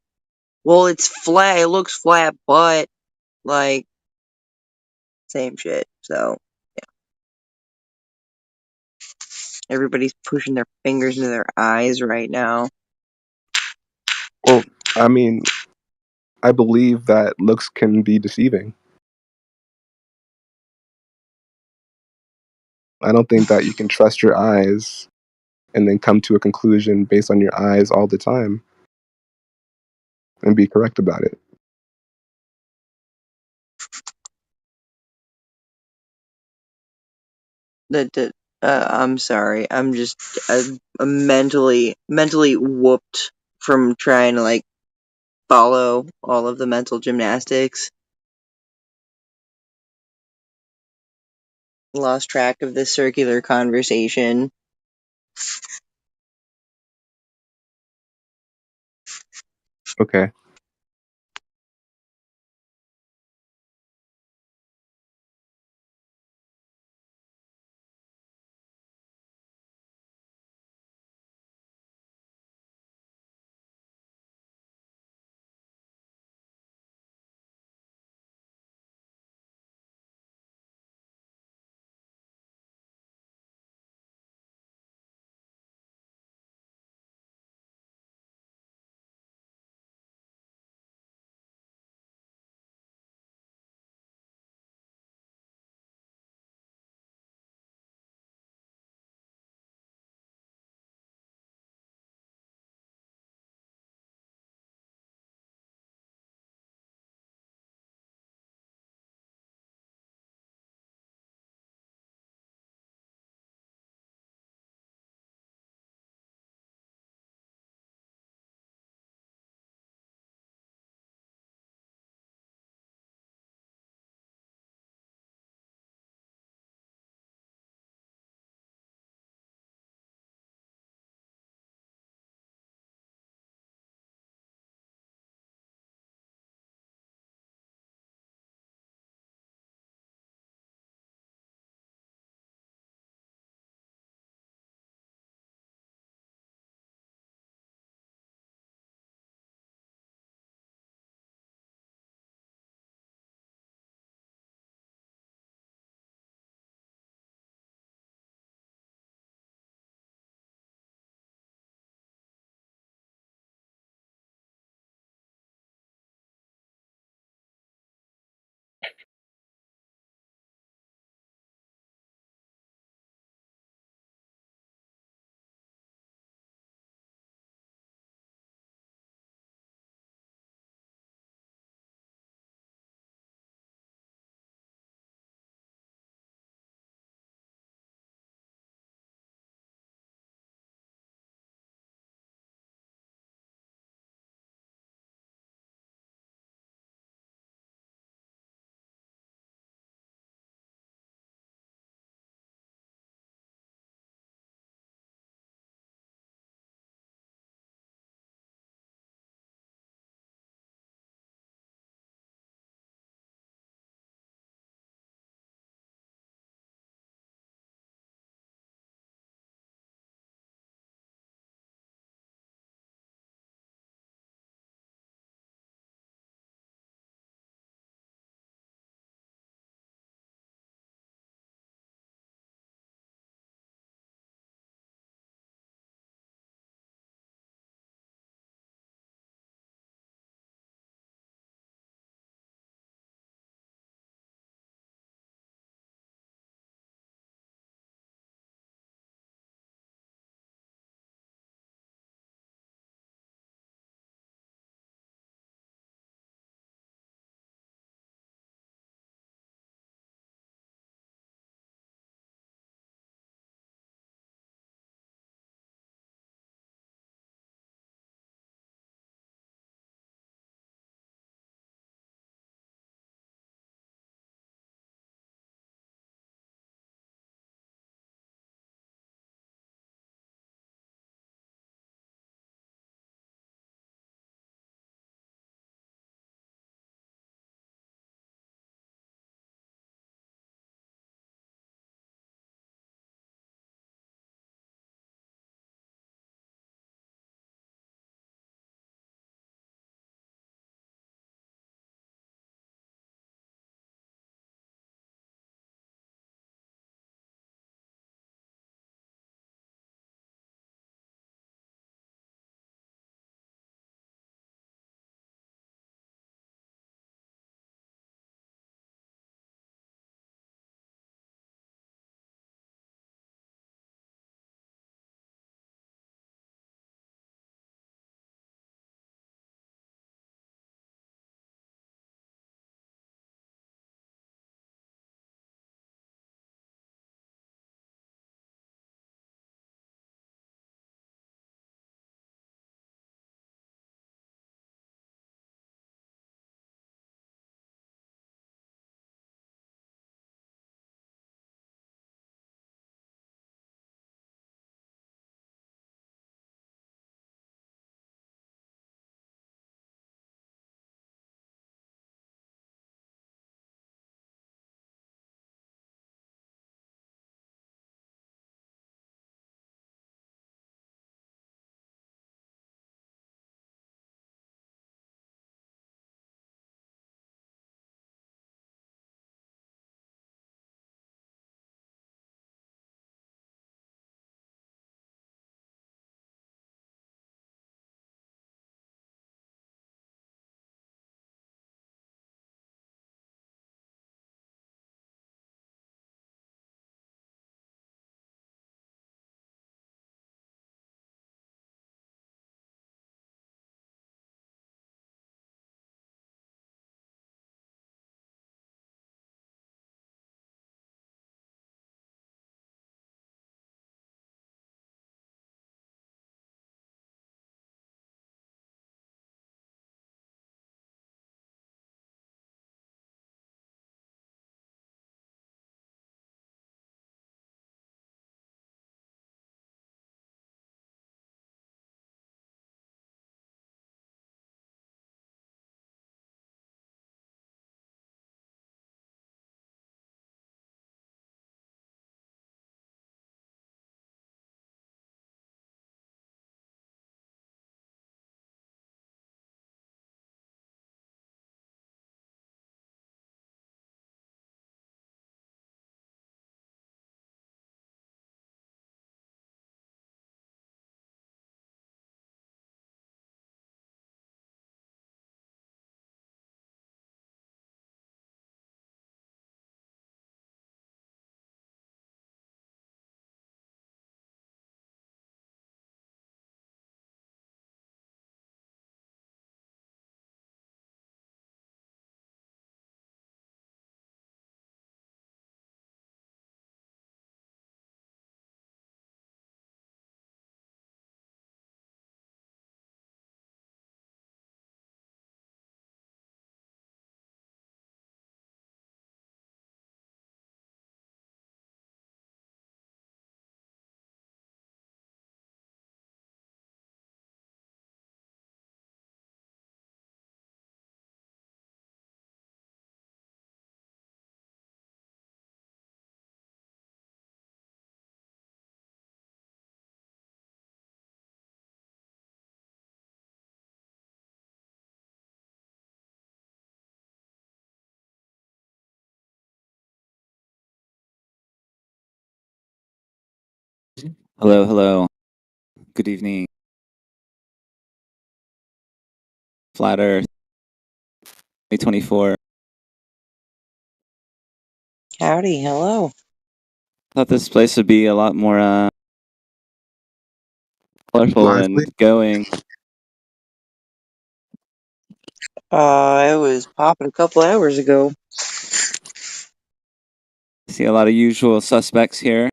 well, it's flat. It looks flat, but like same shit. So yeah, everybody's pushing their fingers into their eyes right now. Well, I mean, I believe that looks can be deceiving. I don't think that you can trust your eyes and then come to a conclusion based on your eyes all the time. and be correct about it. I'm sorry. I'm just I'm mentally whooped from trying to like follow all of the mental gymnastics. Lost track of this circular conversation. Okay. Hello, hello. Good evening. Flat Earth 2024. Howdy, hello. Thought this place would be a lot more colorful Lively. and going. It was popping a couple hours ago. See a lot of usual suspects here.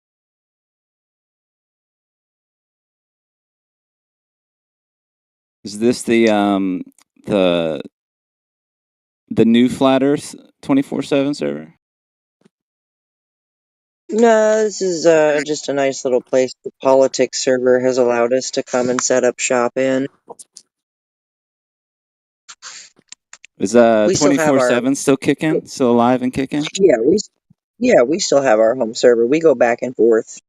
Is this the new Flat Earth 24/7 server? No, this is just a nice little place the politics server has allowed us to come and set up shop in. Is We still have our 24/7 still kicking? Still alive and kicking? yeah, we still have our home server. We go back and forth.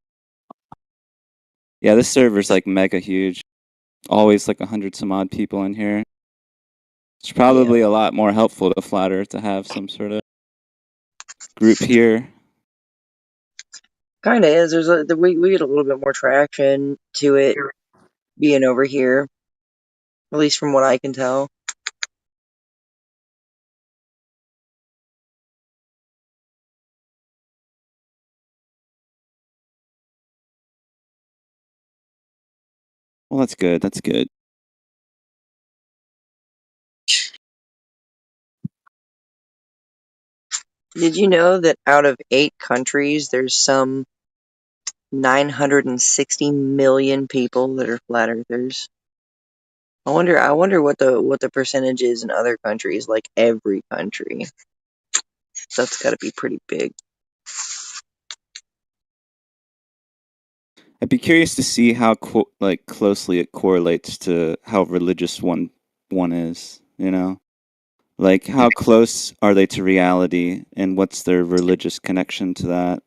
Yeah, this server's like mega huge. Always like 100 some odd people in here. It's probably a lot more helpful to Flat Earth to have some sort of group here. Kind of is. We get a little bit more traction to it being over here, at least from what I can tell. Well, that's good. That's good. Did you know that out of 8 countries, there's some 960 million people that are flat earthers? I wonder what the percentage is in other countries, like every country. That's got to be pretty big. I'd be curious to see how closely it correlates to how religious one is. You know, like how close are they to reality, and what's their religious connection to that?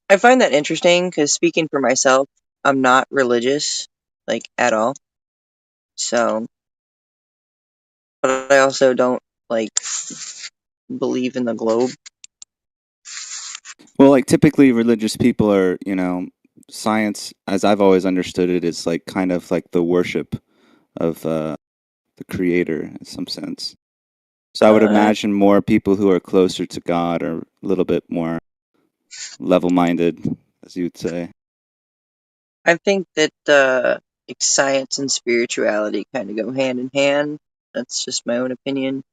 I find that interesting because speaking for myself, I'm not religious, like at all. So, but I also don't like believe in the globe. Well, like typically religious people are, science, as I've always understood it, is like kind of like the worship of the creator in some sense. So I would imagine more people who are closer to God are a little bit more level-minded, as you'd say. I think that like science and spirituality kind of go hand in hand. That's just my own opinion.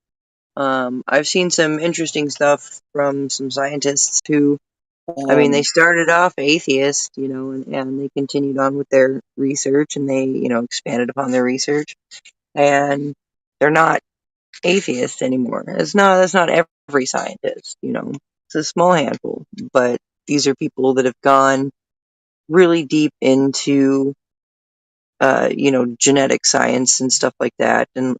I've seen some interesting stuff from some scientists who, I mean, they started off atheist, and they continued on with their research and they, expanded upon their research, and they're not atheists anymore. That's not every scientist, It's a small handful, but these are people that have gone really deep into genetic science and stuff like that, and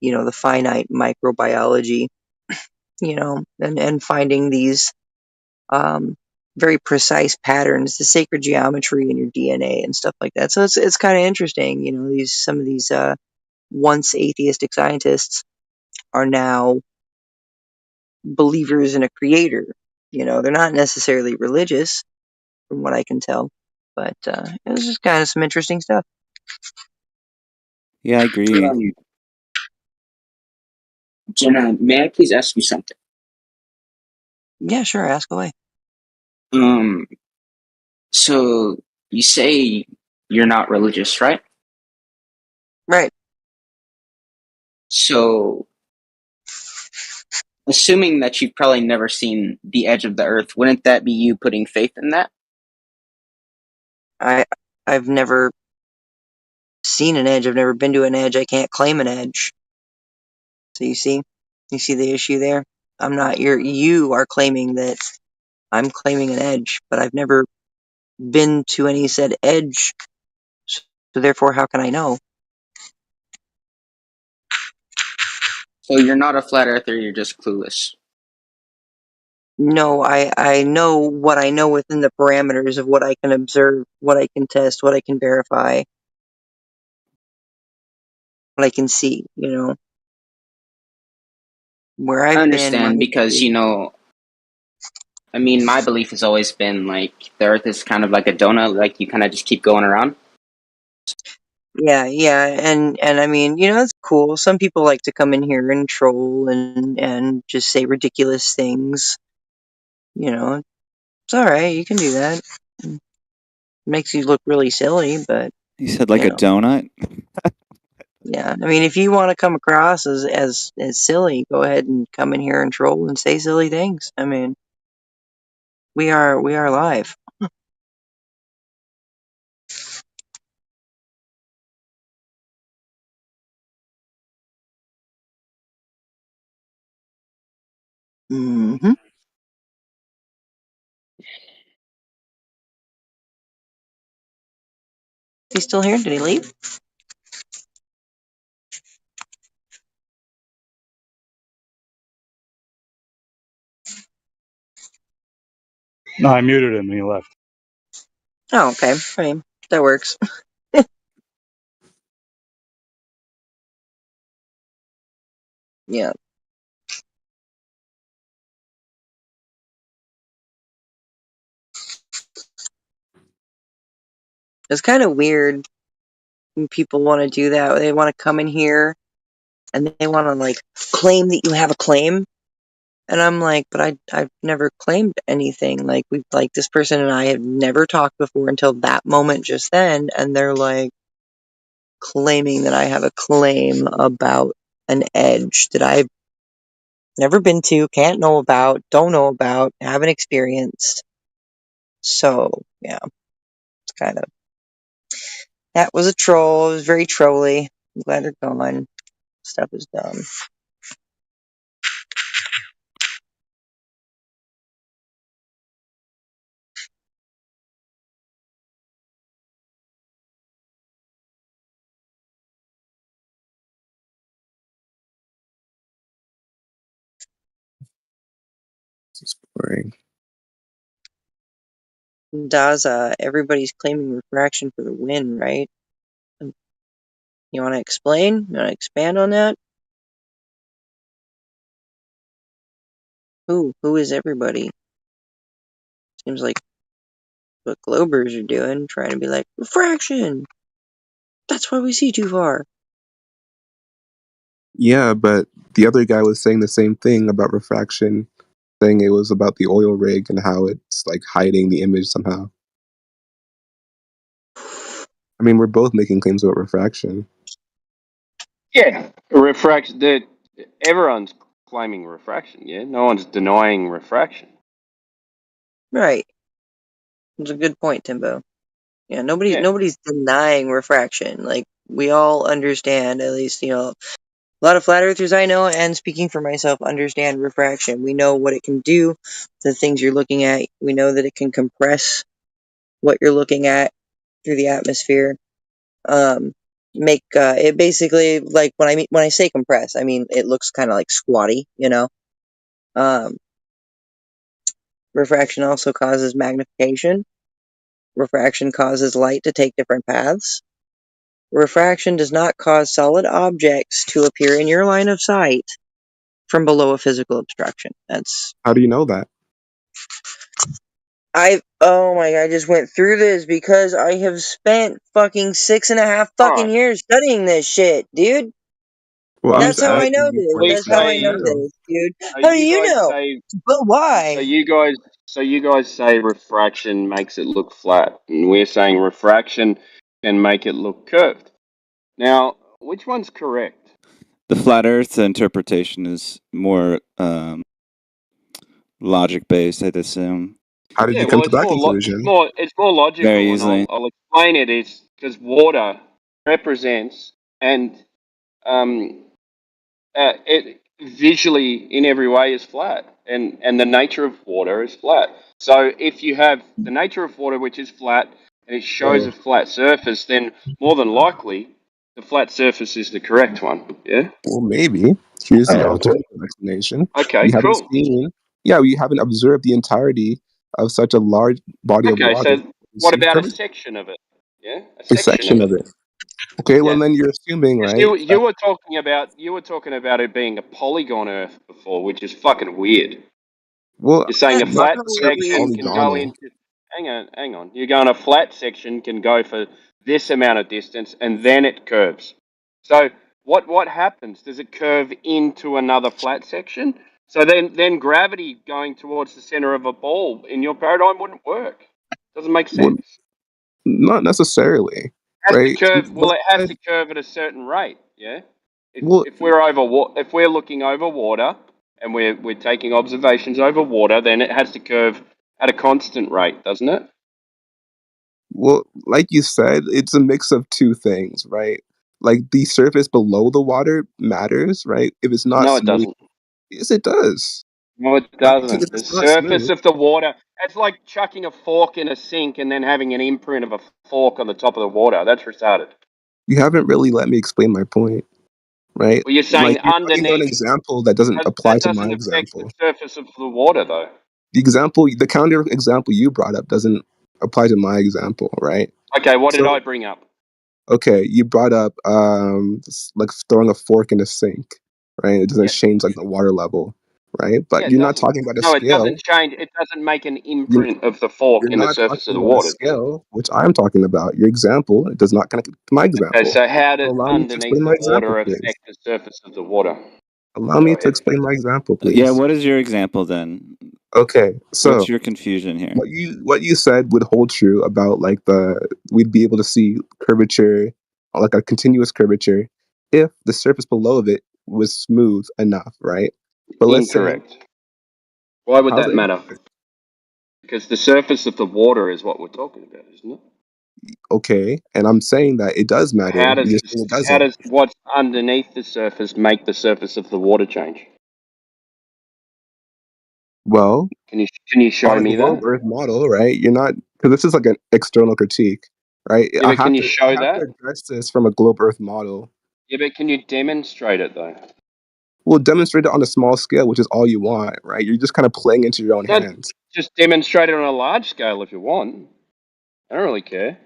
the finite microbiology, and finding these very precise patterns, the sacred geometry in your DNA and stuff like that. So it's kind of interesting, some of these once atheistic scientists are now believers in a creator. They're not necessarily religious, from what I can tell, but it's just kind of some interesting stuff. Yeah, I agree. Jenna, may I please ask you something? Yeah, sure. Ask away. So you say you're not religious, right? Right. So, assuming that you've probably never seen the edge of the earth, wouldn't that be you putting faith in that? I've never seen an edge. I've never been to an edge. I can't claim an edge. So you see the issue there? You are claiming that I'm claiming an edge, but I've never been to any said edge. So therefore, how can I know? So you're not a flat earther, you're just clueless. No, I know what I know within the parameters of what I can observe, what I can test, what I can verify, what I can see, Where I've I been, understand because, I mean, my belief has always been like the Earth is kind of like a donut, like you kind of just keep going around. Yeah, and I mean, it's cool. Some people like to come in here and troll and just say ridiculous things. It's all right. You can do that. It makes you look really silly, but You said like a donut? yeah. I mean, if you want to come across as silly, go ahead and come in here and troll and say silly things. I mean, we are live. Mm-hmm. He's still here? Did he leave? No, I muted him and he left. Oh, okay. I mean, that works. Yeah. It's kind of weird when people want to do that. They want to come in here and they want to like claim that you have a claim. And I'm like, but I've never claimed anything. Like this person and I have never talked before until that moment just then, and they're like claiming that I have a claim about an edge that I've never been to, can't know about, don't know about, haven't experienced. So yeah, it's kind of that was a troll. It was very trolly. I'm glad they're gone. Stuff is dumb. It's boring. Daza, everybody's claiming refraction for the win, right? You want to explain? You want to expand on that? Who is everybody? Seems like what Globers are doing, trying to be like, refraction! That's why we see too far. Yeah, but the other guy was saying the same thing about refraction, saying it was about the oil rig and how it's like hiding the image somehow. I mean, we're both making claims about refraction. Yeah, refraction. Everyone's claiming refraction. Yeah, no one's denying refraction. Right. It's a good point, Timbo. Yeah, nobody's denying refraction. Like, we all understand, at least, a lot of flat earthers I know, and speaking for myself, understand refraction. We know what it can do, the things you're looking at. We know that it can compress what you're looking at through the atmosphere. Make it basically, like, when I say compress, I mean it looks kind of like squatty, Refraction also causes magnification. Refraction causes light to take different paths. Refraction does not cause solid objects to appear in your line of sight from below a physical obstruction. That's How do you know that? oh my god, I just went through this because I have spent fucking 6.5 fucking years studying this shit, dude. Well, That's how I know this. That's how I know this, dude. How do you know? But why? So you guys say refraction makes it look flat, and we're saying refraction can make it look curved. Now, which one's correct? The flat Earth interpretation is more logic based, I'd assume. How did you come to that conclusion? It's more logical. Very easily. And I'll explain it. It's because water represents and it visually in every way is flat, and the nature of water is flat. So if you have the nature of water which is flat and it shows a flat surface, then more than likely the flat surface is the correct one. Yeah. Well, maybe. Here's the alternative explanation. Okay. We haven't Cool. we haven't observed the entirety of such a large body of water. Okay. So what about a section of it? Yeah. A section of it. Okay, well then you're assuming, right? You were talking about it being a polygon Earth before, which is fucking weird. Well, You're saying a not flat necessarily section can go polygonal. into. Hang on. You're going a flat section can go for this amount of distance and then it curves. So what happens? Does it curve into another flat section? So then gravity going towards the center of a ball in your paradigm wouldn't work. Doesn't make Well, sense. not necessarily, It has right? to curve. Well, it has to curve at a certain rate. Yeah. Well, If we're looking over water and we're taking observations over water, then it has to curve at a constant rate, doesn't it? well, like you said, it's a mix of two things, right? Like the surface below the water matters, right? If it's not No, it smooth, doesn't. yes, it does. No, it Right? Because if doesn't. The it's not surface smooth, of the water, it's like chucking a fork in a sink and then having an imprint of a fork on the top of the water. That's retarded. you haven't really let me explain my point, right? Well, you're saying Like you're talking about an underneath, example that doesn't apply that to my doesn't affect the example. surface of the water, though. The counter example you brought up doesn't apply to my example, right? Okay, what did So, I bring up? okay, you brought up like throwing a fork in a sink, right? It doesn't Yeah. change like the water level, right? Yeah, But it you're not doesn't. talking about a No, it scale. doesn't change. It doesn't make an You're, imprint of the fork you're in the not surface of talking the about a water, does it? scale, which I'm talking about. Your example, it does not connect to my Okay, example. so how does Allow me to underneath explain the my example, water please. affect the surface of the water? Allow Go me to ahead. explain my example, Yeah, please. what is your example then? Okay, What's so your confusion here? what you said would hold true about like we'd be able to see curvature, like a continuous curvature, if the surface below of it was smooth enough, right? But let's say, Incorrect. Why would how's that it matter? Because the surface of the water is what we're talking about, isn't it? okay? And I'm saying that it does matter. How You're saying it how doesn't. does what's underneath the surface make the surface of the water change? Well, Can you show on a me globe that? Earth model, right? You're not, because this is like an external critique, right? Yeah, but can you show I have to that? address this from a globe Earth model. Yeah, but can you demonstrate it though? We'll demonstrate it on a small scale, which is all you want, right? You're just kind of playing into your own No, hands. just demonstrate it on a large scale if you want. I don't really care.